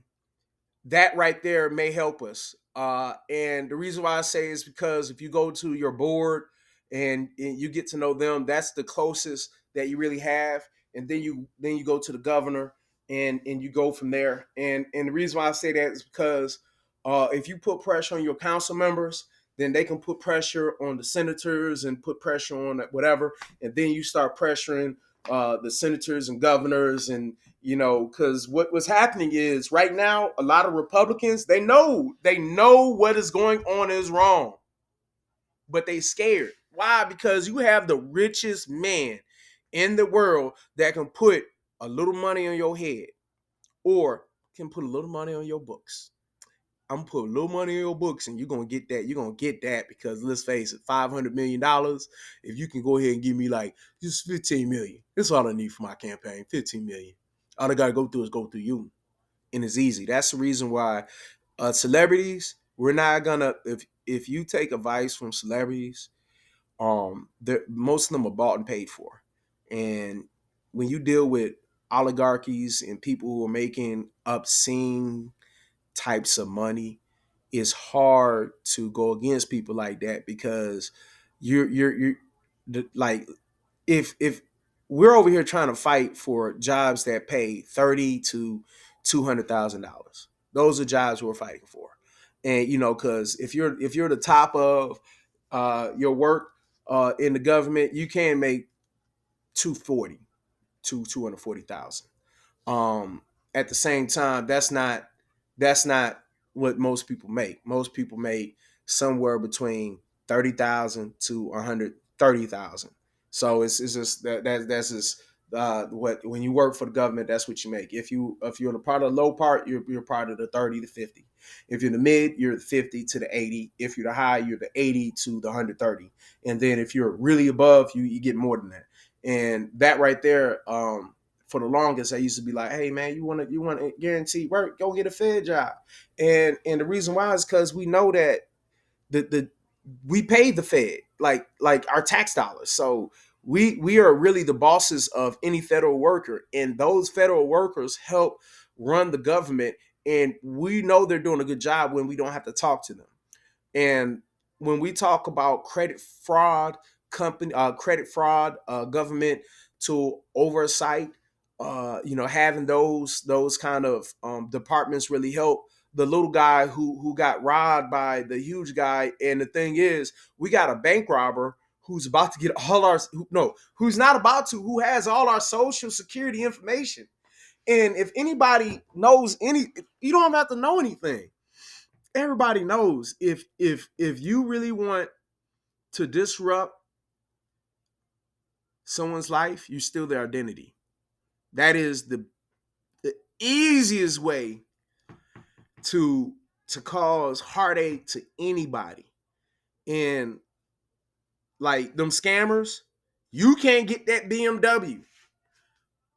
that right there may help us. And the reason why I say is because if you go to your board and you get to know them, that's the closest that you really have. And then you go to the governor and you go from there. And the reason why I say that is because if you put pressure on your council members, then they can put pressure on the senators and put pressure on whatever. And then you start pressuring the senators and governors, and because what was happening is right now a lot of Republicans, they know what is going on is wrong, but they scared. Why? Because you have the richest man in the world that can put a little money on your head or can put a little money on your books. I'm gonna put a little money in your books and you're gonna get that. You're gonna get that because let's face it, $500 million. If you can go ahead and give me like just 15 million, that's all I need for my campaign. 15 million. All I gotta go through is go through you. And it's easy. That's the reason why celebrities, we're not gonna if you take advice from celebrities, most of them are bought and paid for. And when you deal with oligarchies and people who are making obscene types of money, it's hard to go against people like that because you're like if we're over here trying to fight for jobs that pay $30,000 to $200,000. Those are jobs we're fighting for. And because if you're the top of your work in the government, you can make 240,000. At the same time, that's not what most people make. Most people make somewhere between 30,000 to 130,000. So it's just that's just what when you work for the government, that's what you make. If you're in a part of the low part, you're part of the 30 to 50. If you're in the mid, you're the 50 to the 80. If you're the high, you're the 80 to the 130. And then if you're really above, you get more than that. And that right there, for the longest, I used to be like, "Hey man, you want to guarantee work? Go get a Fed job." And the reason why is because we know that we pay the Fed like our tax dollars. So we are really the bosses of any federal worker, and those federal workers help run the government. And we know they're doing a good job when we don't have to talk to them. And when we talk about credit fraud, government to oversight, having those kind of departments really help the little guy who got robbed by the huge guy. And the thing is, we got a bank robber who's about to get who's not about to, who has all our social security information. And if anybody knows you don't have to know anything. Everybody knows if you really want to disrupt someone's life, you steal their identity. That is the easiest way to cause heartache to anybody. And like them scammers, you can't get that BMW.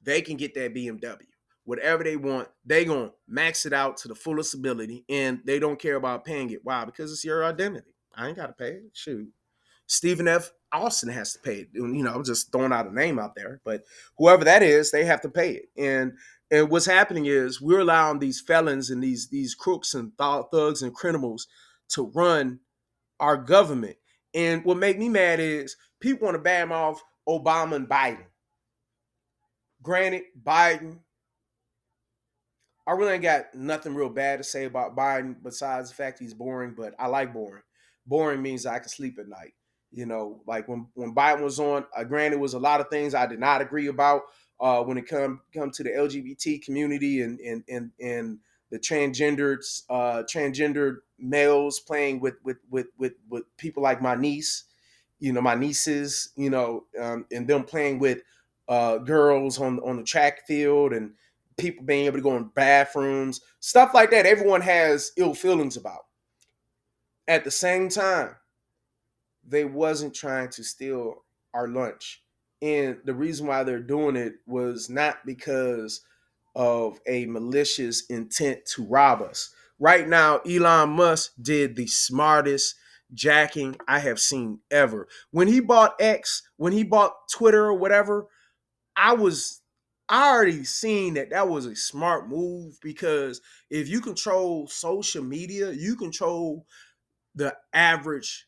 They can get that BMW. Whatever they want, they gonna max it out to the fullest ability, and they don't care about paying it. Why? Because it's your identity. I ain't gotta pay it. Shoot. Stephen F. Austin has to pay it. I'm just throwing out a name out there, but whoever that is, they have to pay it. And what's happening is we're allowing these felons and these crooks and thugs and criminals to run our government. And what made me mad is people want to badmouth Obama and Biden. Granted, Biden, I really ain't got nothing real bad to say about Biden besides the fact he's boring, but I like boring. Boring means I can sleep at night. You know, like when Biden was on, granted, was a lot of things I did not agree about when it come to the LGBT community and the transgendered males playing with people like my niece, my nieces, and them playing with girls on the track field and people being able to go in bathrooms, stuff like that. Everyone has ill feelings about. At the same time, they wasn't trying to steal our lunch. And the reason why they're doing it was not because of a malicious intent to rob us. Right now, Elon Musk did the smartest jacking I have seen ever. When he bought X, when he bought Twitter or whatever, I already seen that was a smart move, because if you control social media, you control the average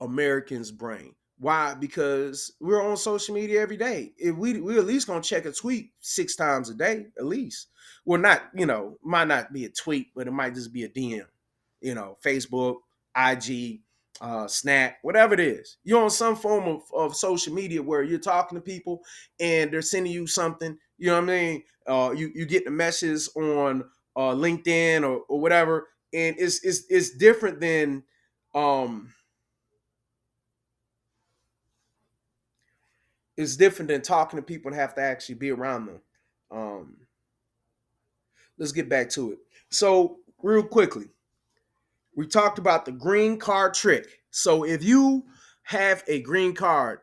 American's brain. Why? Because we're on social media every day. If we at least gonna check a tweet 6 times a day, at least. Well, not, might not be a tweet, but it might just be a DM. Facebook, IG, Snap, whatever it is. You're on some form of social media where you're talking to people and they're sending you something. You know what I mean? You get the message on LinkedIn or whatever, and it's different than it's different than talking to people and have to actually be around them. Let's get back to it. So, real quickly, we talked about the green card trick. So, if you have a green card,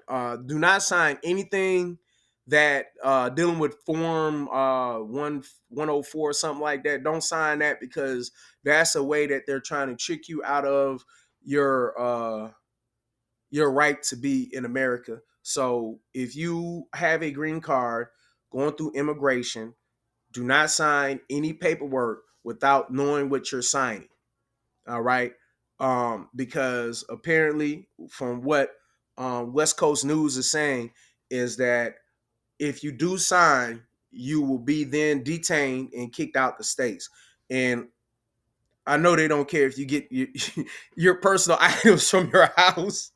do not sign anything that dealing with form 104 or something like that. Don't sign that, because that's a way that they're trying to trick you out of your right to be in America. So if you have a green card going through immigration, do not sign any paperwork without knowing what you're signing. All right. Because apparently, from what West Coast News is saying, is that if you do sign, you will be then detained and kicked out the states. And I know they don't care if you get your personal items from your house.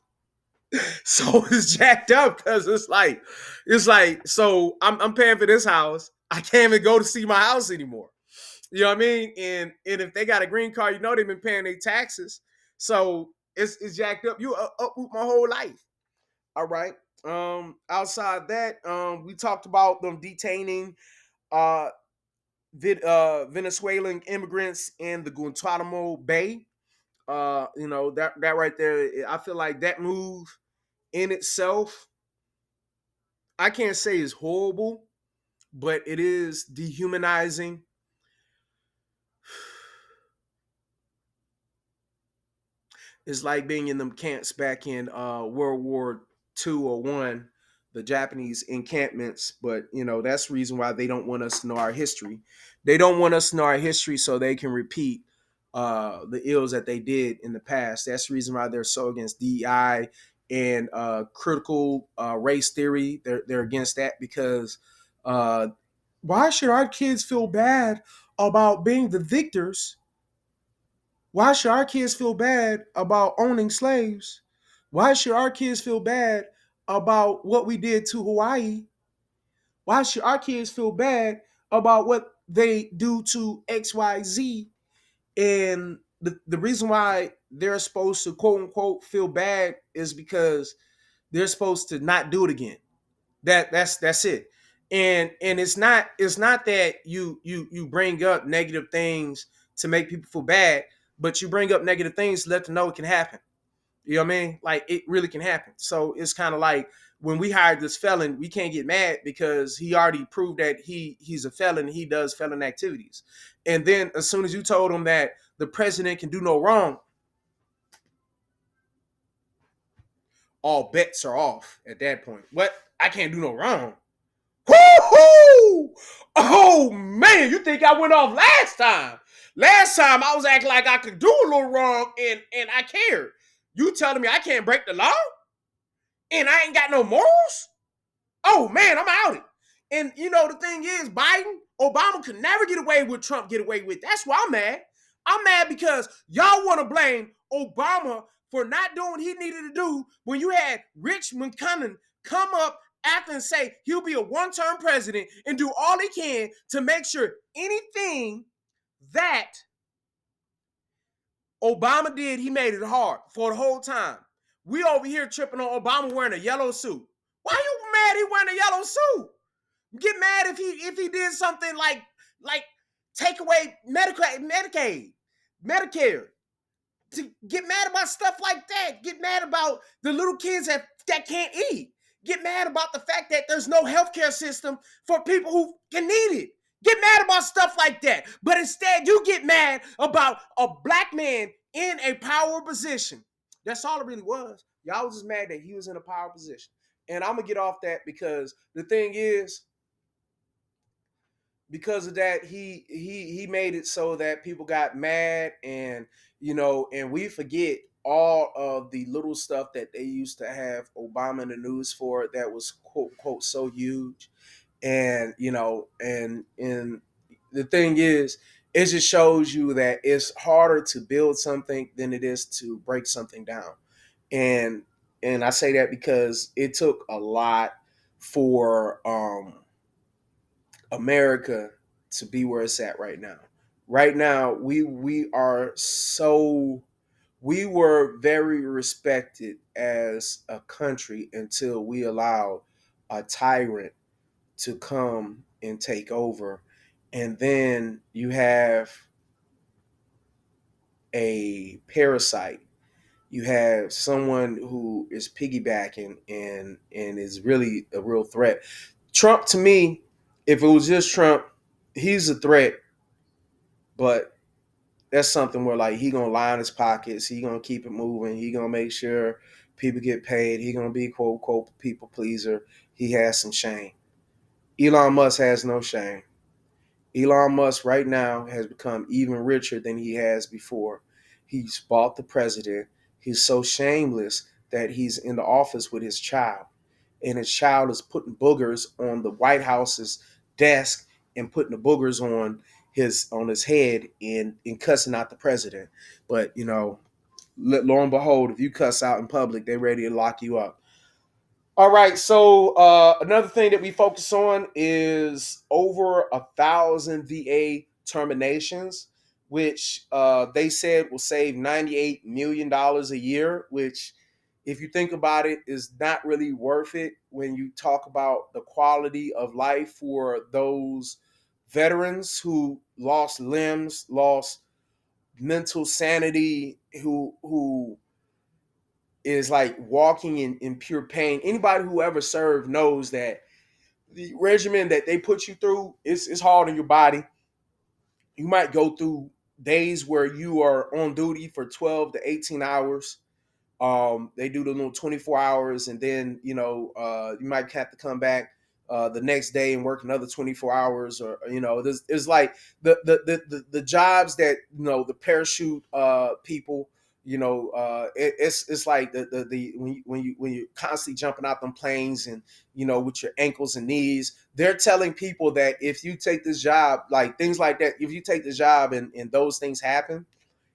So it's jacked up, because it's like, so I'm paying for this house. I can't even go to see my house anymore. You know what I mean? And if they got a green card, they've been paying their taxes. So it's jacked up. You uproot my whole life. All right. Outside that, we talked about them detaining Venezuelan immigrants in the Guantanamo Bay. That right there, I feel like that move in itself, I can't say is horrible, but it is dehumanizing. It's like being in them camps back in World War II or One, the Japanese encampments. But that's the reason why they don't want us to know our history. They don't want us to know our history so they can repeat the ills that they did in the past. That's the reason why they're so against DEI and critical race theory. They're against that, because why should our kids feel bad about being the victors? Why should our kids feel bad about owning slaves? Why should our kids feel bad about what we did to Hawaii? Why should our kids feel bad about what they do to XYZ? And the reason why they're supposed to quote unquote feel bad is because they're supposed to not do it again. That's it. And it's not that you bring up negative things to make people feel bad, but you bring up negative things to let them know it can happen. You know what I mean? Like, it really can happen. So it's kind of like when we hired this felon, we can't get mad because he already proved that he's a felon and he does felon activities. And then as soon as you told him that the president can do no wrong, all bets are off at that point. What? I can't do no wrong. Woo-hoo! Oh man, you think I went off last time? Last time I was acting like I could do a little wrong and I cared. You telling me I can't break the law and I ain't got no morals? Oh man, I'm out it. And you know the thing is, Obama could never get away with Trump get away with. That's why I'm mad. I'm mad because y'all want to blame Obama for not doing what he needed to do when you had Rich McConnell come up after and say he'll be a one-term president and do all he can to make sure anything that Obama did, he made it hard for the whole time. We over here tripping on Obama wearing a yellow suit. Why you mad he wearing a yellow suit? Get mad if he did something like take away Medicaid, Medicare. To get mad about stuff like that. Get mad about the little kids that can't eat. Get mad about the fact that there's no healthcare system for people who can need it. Get mad about stuff like that. But instead, you get mad about a black man in a power position. That's all it really was. Y'all was just mad that he was in a power position. And I'm going to get off that because the thing is, because of that, he made it so that people got mad, and and we forget all of the little stuff that they used to have Obama in the news for that was quote quote so huge. And and the thing is, it just shows you that it's harder to build something than it is to break something down. And I say that because it took a lot for America to be where it's at right now. Right now, we were very respected as a country until we allowed a tyrant to come and take over. And then you have a parasite. You have someone who is piggybacking and is really a real threat. Trump, to me, if it was just Trump, he's a threat, but that's something where like he gonna line his pockets, he gonna keep it moving, he gonna make sure people get paid, he gonna be quote quote people pleaser. He has some shame. Elon Musk has no shame. Elon Musk right now has become even richer than he has before. He's bought the president. He's so shameless that he's in the office with his child, and his child is putting boogers on the White House's desk and putting the boogers on his head and cussing out the president. But lo and behold, if you cuss out in public, they're ready to lock you up. All right, so another thing that we focus on is over 1,000 VA terminations, which they said will save $98 million a year, which, if you think about it, is not really worth it when you talk about the quality of life for those veterans who lost limbs, lost mental sanity, who is like walking in pure pain. Anybody who ever served knows that the regimen that they put you through is hard on your body. You might go through days where you are on duty for 12 to 18 hours. They do the little 24 hours, and then you might have to come back the next day and work another 24 hours, or there's like the jobs that the parachute people. It's like the when you constantly jumping out them planes, and with your ankles and knees, they're telling people that if you take this job, like things like that, if you take the job and those things happen,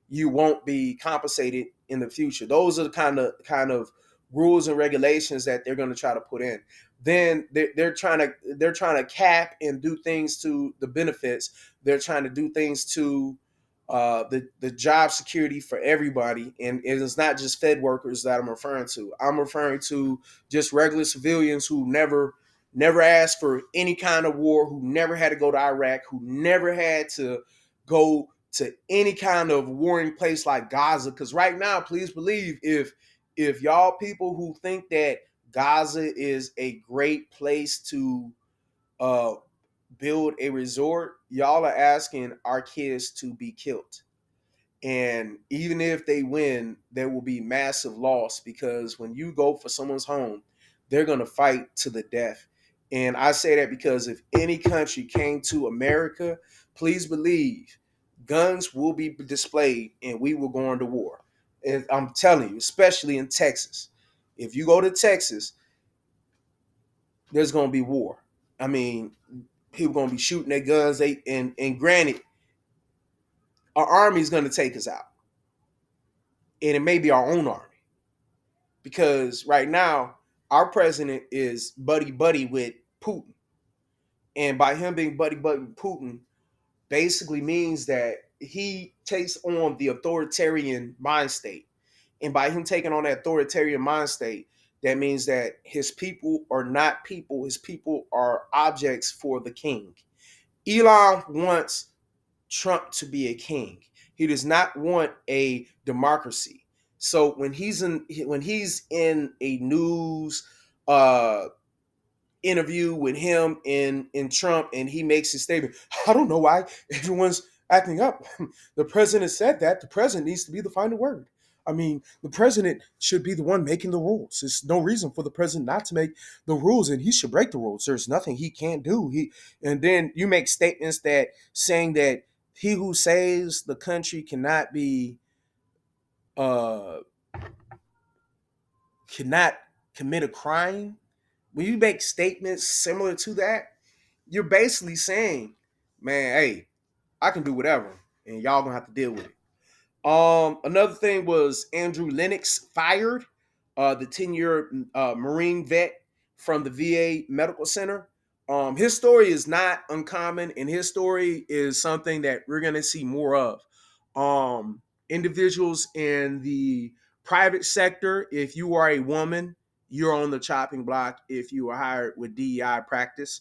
you won't be compensated in the future. Those are the kind of rules and regulations that they're going to try to put in. Then they're trying to cap and do things to the benefits. They're trying to do things to the job security for everybody, and it's not just Fed workers that I'm referring to. I'm referring to just regular civilians who never asked for any kind of war, who never had to go to Iraq, who never had to go to any kind of warring place like Gaza. Because right now, please believe, if y'all people who think that Gaza is a great place to build a resort, y'all are asking our kids to be killed. And even if they win, there will be massive loss, because when you go for someone's home, they're going to fight to the death. And I say that because if any country came to America, please believe guns will be displayed and we will go into war. I'm telling you, especially in Texas. If you go to Texas, there's gonna be war. I mean, people gonna be shooting their guns. And granted, our army's gonna take us out, and it may be our own army, because right now our president is buddy buddy with Putin, and by him being buddy buddy with Putin, basically means that he takes on the authoritarian mind state. And by him taking on that authoritarian mind state, that means that his people are not people. His people are objects for the king. Elon wants Trump to be a king. He does not want a democracy. So when he's in a news interview with him in Trump, and he makes his statement, I don't know why everyone's acting up. The president said that. The president needs to be the final word. I mean, the president should be the one making the rules. There's no reason for the president not to make the rules, and he should break the rules. There's nothing he can't do. And then you make statements that saying that he who saves the country cannot commit a crime. When you make statements similar to that, you're basically saying, man, hey, I can do whatever, and y'all gonna have to deal with it. Another thing was Andrew Lennox fired, the 10-year Marine vet from the VA Medical Center. His story is not uncommon, and his story is something that we're gonna see more of. Individuals in the private sector, if you are a woman, you're on the chopping block if you are hired with DEI practice.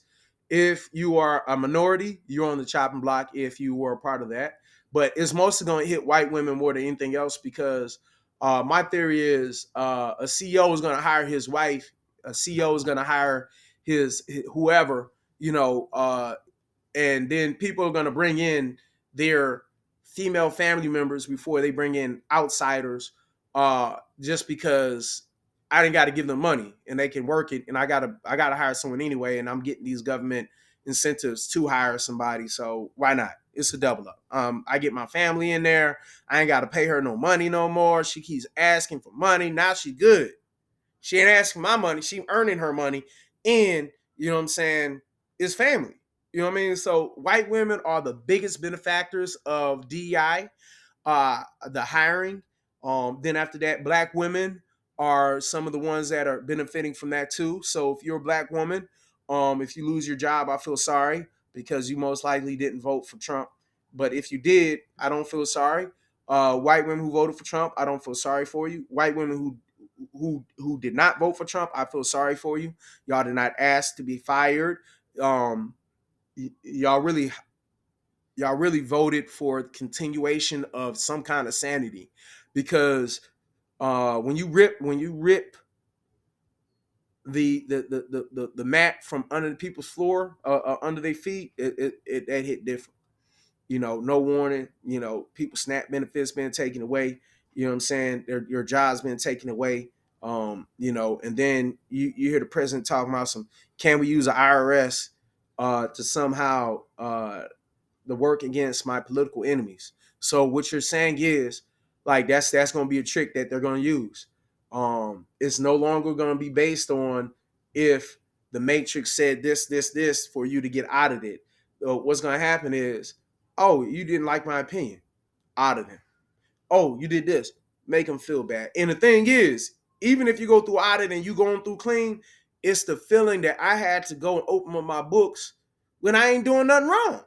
If you are a minority, you're on the chopping block if you were a part of that. But it's mostly going to hit white women more than anything else, because my theory is a CEO is going to hire his wife, a CEO is going to hire his whoever, and then people are going to bring in their female family members before they bring in outsiders, just because I didn't got to give them money and they can work it, and I gotta hire someone anyway, and I'm getting these government incentives to hire somebody, so why not? It's a double up. I get my family in there. I ain't got to pay her no money no more. She keeps asking for money. Now she good. She ain't asking my money. She earning her money. And, you know what I'm saying, it's family. You know what I mean? So white women are the biggest benefactors of DEI, the hiring. Then after that, black women are some of the ones that are benefiting from that too. So if you're a black woman, if you lose your job, I feel sorry, because you most likely didn't vote for Trump. But if you did, I don't feel sorry. White women who voted for Trump, I don't feel sorry for you. White women who did not vote for Trump, I feel sorry for you. Y'all did not ask to be fired. Y'all really voted for continuation of some kind of sanity, because when you rip the mat from under the people's floor, under their feet, it that hit different. No warning. People SNAP benefits being taken away. You know what I'm saying? Your job's been taken away. And then you hear the president talking about can we use the IRS to somehow the work against my political enemies. So what you're saying is, like, that's going to be a trick that they're going to use. It's no longer going to be based on if the Matrix said this for you to get out of it. What's going to happen is, oh, you didn't like my opinion, out of him. Oh, you did this, make them feel bad. And the thing is, even if you go through audit and you going through clean, it's the feeling that I had to go and open up my books when I ain't doing nothing wrong.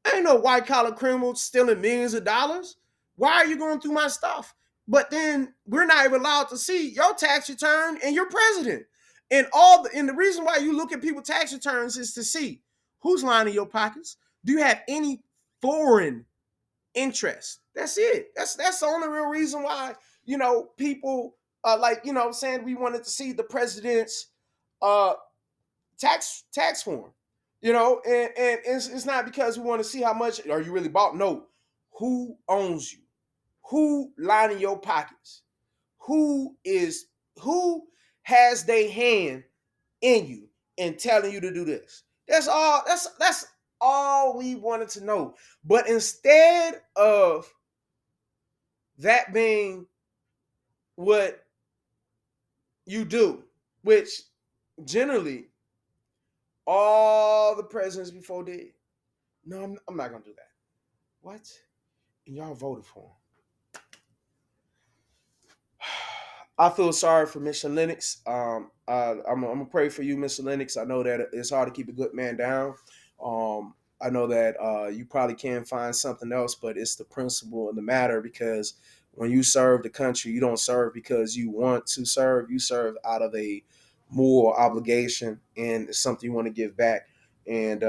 I ain't no white collar criminal stealing millions of dollars. Why are you going through my stuff? But then we're not even allowed to see your tax return and your president. And the reason why you look at people's tax returns is to see who's lining your pockets. Do you have any foreign interest? That's it. That's the only real reason why, people saying we wanted to see the president's tax form, and it's not because we want to see how much are you really bought. No, who owns you? Who lining your pockets? Who has their hand in you and telling you to do this? That's all. That's all we wanted to know. But instead of that being what you do, which generally all the presidents before did. No, I'm not gonna do that. What? And y'all voted for him. I feel sorry for Mr. Lennox. I'm gonna pray for you, Mr. Lennox. I know that it's hard to keep a good man down. I know that you probably can find something else, but it's the principle of the matter, because when you serve the country, you don't serve because you want to serve. You serve out of a moral obligation, and it's something you want to give back. And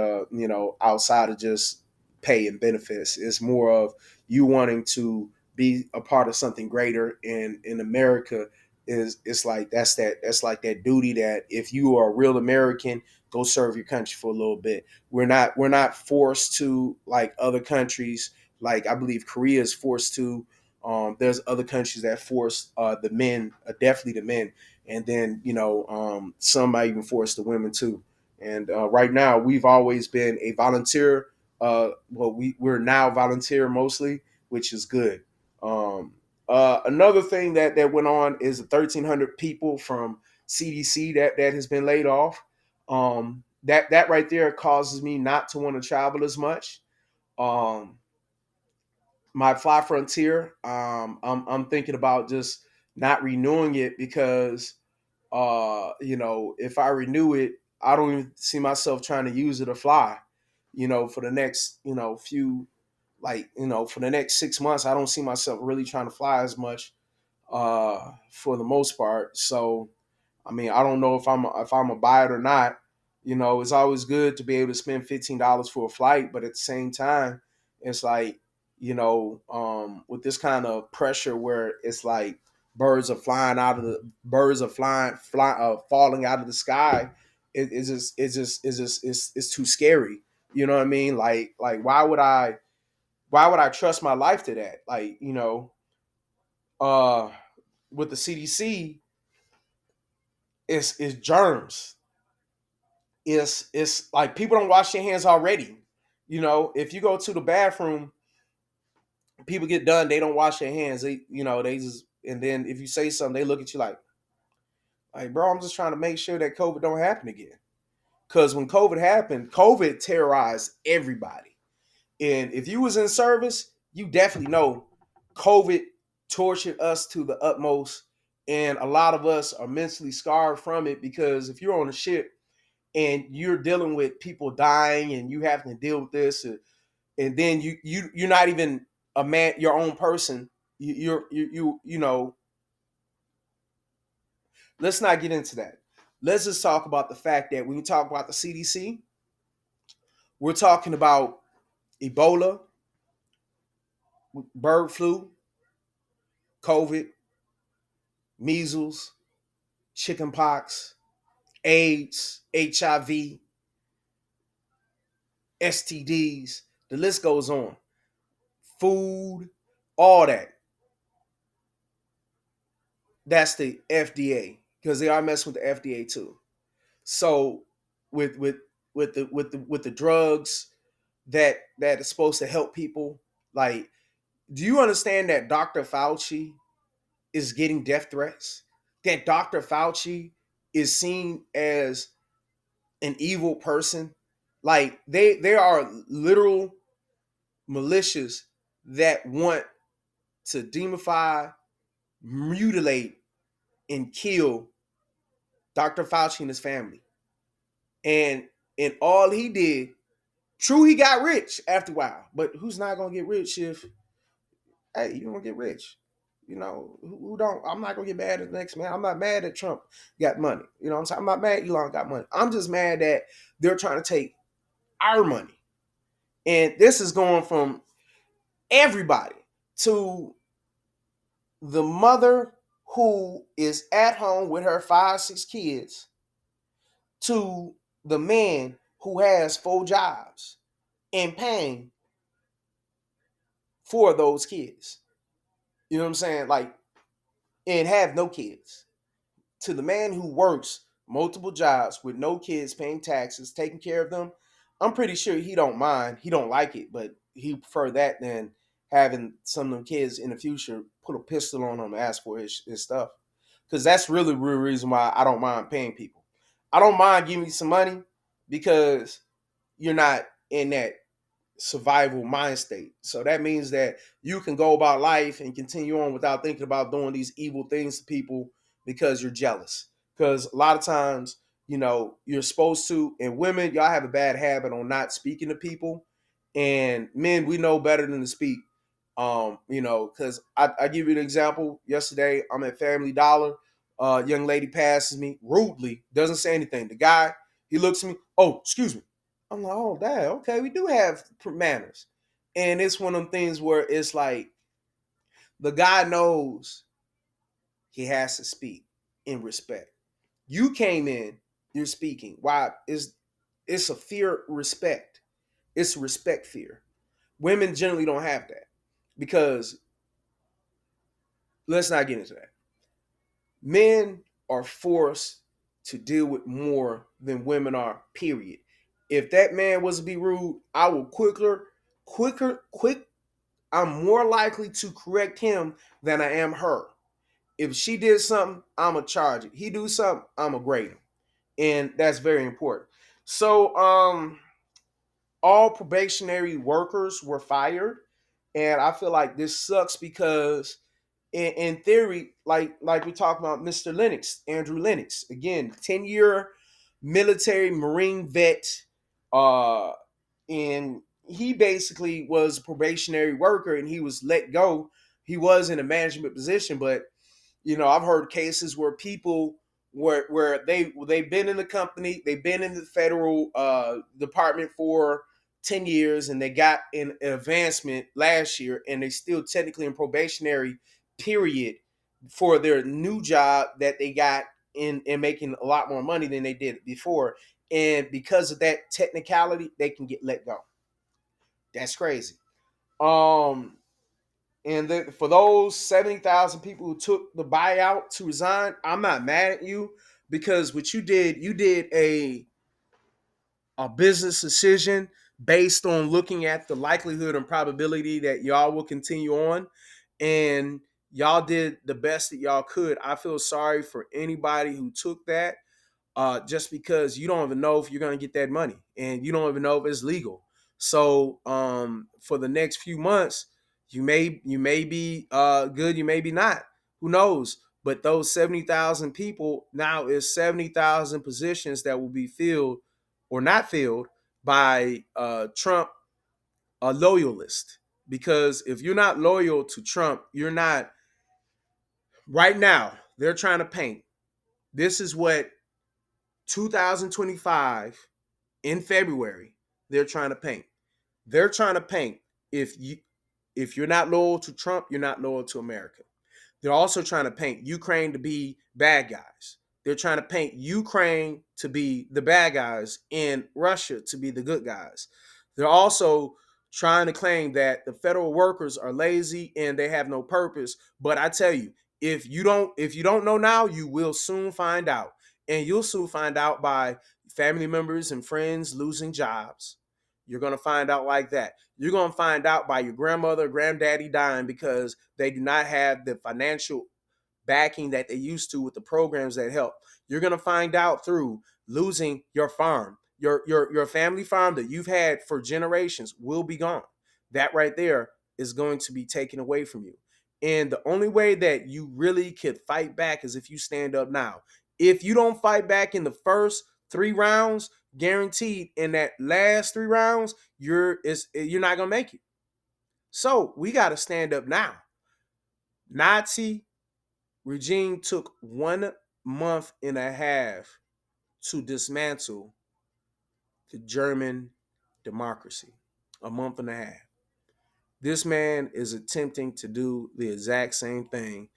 outside of just pay and benefits, it's more of you wanting to be a part of something greater. And in America, it's like that's like that duty that if you are a real American, go serve your country for a little bit. We're not forced to, like other countries, like I believe Korea is forced to. There's other countries that force the men, definitely the men, and then some might even force the women too. And right now, we've always been a volunteer. We're now volunteer mostly, which is good. Another thing that went on is the 1,300 people from CDC that has been laid off. That right there causes me not to want to travel as much. My Fly Frontier, I'm thinking about just not renewing it, because if I renew it, I don't even see myself trying to use it to fly. For the next for the next 6 months, I don't see myself really trying to fly as much for the most part. So I mean, I don't know if I'm a buy it or not. It's always good to be able to spend $15 for a flight, but at the same time, it's like, with this kind of pressure where it's like birds are falling out of the sky. It's too scary. You know what I mean? Like why would I trust my life to that? Uh, with the CDC, it's germs. It's like people don't wash their hands already. If you go to the bathroom, people get done, they don't wash their hands. They just, and then if you say something, they look at you like, bro, I'm just trying to make sure that COVID don't happen again. Because when COVID happened, COVID terrorized everybody. And if you was in service, you definitely know COVID tortured us to the utmost. And a lot of us are mentally scarred from it, because if you're on a ship and you're dealing with people dying and you have to deal with this, and then you're not even a man, your own person. Let's not get into that. Let's just talk about the fact that when we talk about the CDC, we're talking about Ebola, bird flu, COVID, measles, chickenpox, AIDS, HIV, STDs. The list goes on. Food, all that. That's the FDA, because they are messing with the FDA too. So with the drugs that is supposed to help people, like, do you understand that Dr. Fauci is getting death threats? That Dr. Fauci is seen as an evil person? Like, they are literal militias that want to demify, mutilate, and kill Dr. Fauci and his family. And all he did, true, he got rich after a while, but who's not gonna get rich if, hey, you don't get rich? Who don't? I'm not gonna get mad at the next man. I'm not mad that Trump got money. You know what I'm saying? I'm not mad Elon got money. I'm just mad that they're trying to take our money. And this is going from everybody to the mother who is at home with her 5, 6 kids, to the man who has 4 jobs and paying for those kids. You know what I'm saying? Like, and have no kids. To the man who works multiple jobs with no kids, paying taxes, taking care of them. I'm pretty sure he don't mind. He don't like it, but he prefer that than having some of them kids in the future put a pistol on him and ask for his stuff. Because that's really the real reason why I don't mind paying people. I don't mind giving you some money because you're not in that survival mind state. So that means that you can go about life and continue on without thinking about doing these evil things to people because you're jealous. Because a lot of times, you're supposed to, and women, y'all have a bad habit on not speaking to people. And men, we know better than to speak. Because I give you an example. Yesterday, I'm at Family Dollar. Young lady passes me rudely, doesn't say anything. The guy, he looks at me, oh, excuse me. I'm like, oh, damn, okay, we do have manners. And it's one of them things where it's like the guy knows he has to speak in respect. You came in, you're speaking. Why? It's a fear respect. It's respect fear. Women generally don't have that because let's not get into that. Men are forced to deal with more than women are, period. If that man was to be rude, I will quick I'm more likely to correct him than I am her. If she did something, I'm going to charge it. He do something, I'm going to grade him. And that's very important. So all probationary workers were fired. And I feel like this sucks because in theory, like we talked about Mr. Lennox, Andrew Lennox, again, 10-year military Marine vet, and he basically was a probationary worker and he was let go. He was in a management position, but I've heard cases where people where they've been in the company, they've been in the federal department for 10 years and they got an advancement last year and they still technically in probationary period for their new job that they got in and making a lot more money than they did before. And because of that technicality, they can get let go. That's crazy. And for those 70,000 people who took the buyout to resign, I'm not mad at you because what you did a business decision based on looking at the likelihood and probability that y'all will continue on. And y'all did the best that y'all could. I feel sorry for anybody who took that just because you don't even know if you're going to get that money and you don't even know if it's legal. So for the next few months, you may be good, you may be not. Who knows? But those 70,000 people now is 70,000 positions that will be filled or not filled by Trump loyalists. Because if you're not loyal to Trump, you're not. Right now, they're trying to paint. This is what 2025 in February, they're trying to paint. They're trying to paint if you're not loyal to Trump, you're not loyal to America. They're also trying to paint Ukraine to be bad guys. They're trying to paint Ukraine to be the bad guys and Russia to be the good guys. They're also trying to claim that the federal workers are lazy and they have no purpose. But I tell you, if you don't know now, you will soon find out. And you'll soon find out by family members and friends losing jobs. You're going to find out like that. You're going to find out by your grandmother, granddaddy dying because they do not have the financial backing that they used to with the programs that help. You're going to find out through losing your farm. Your family farm that you've had for generations will be gone. That right there is going to be taken away from you. And the only way that you really could fight back is if you stand up now. If you don't fight back in the first 3 rounds, guaranteed in that last 3 rounds, you're not gonna make it. So we got to stand up now. Nazi regime took 1.5 months to dismantle the German democracy. 1.5 months. This man is attempting to do the exact same thing.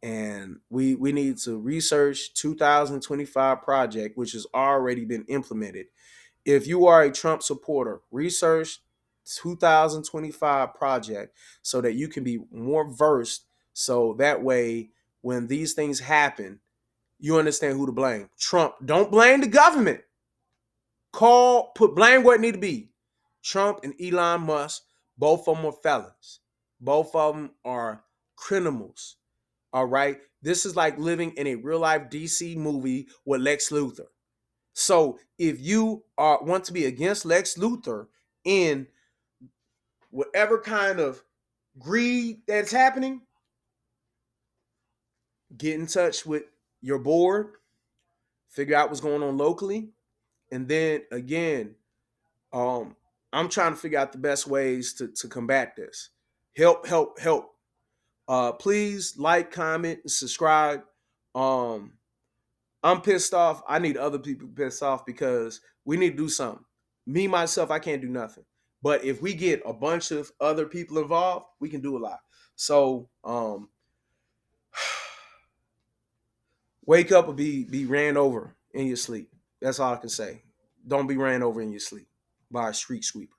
And we need to research 2025 project, which has already been implemented. If you are a Trump supporter, research 2025 project so that you can be more versed. So that way, when these things happen, you understand who to blame. Trump, don't blame the government. Blame where it need to be. Trump and Elon Musk, both of them are felons. Both of them are criminals. All right. This is like living in a real life DC movie with Lex Luthor. So if you want to be against Lex Luthor in whatever kind of greed that's happening, get in touch with your board, figure out what's going on locally, and then again, I'm trying to figure out the best ways to combat this. Help, help, help. Please like, comment, and subscribe. I'm pissed off. I need other people pissed off because we need to do something. Me, myself, I can't do nothing. But if we get a bunch of other people involved, we can do a lot. So wake up or be ran over in your sleep. That's all I can say. Don't be ran over in your sleep by a street sweeper.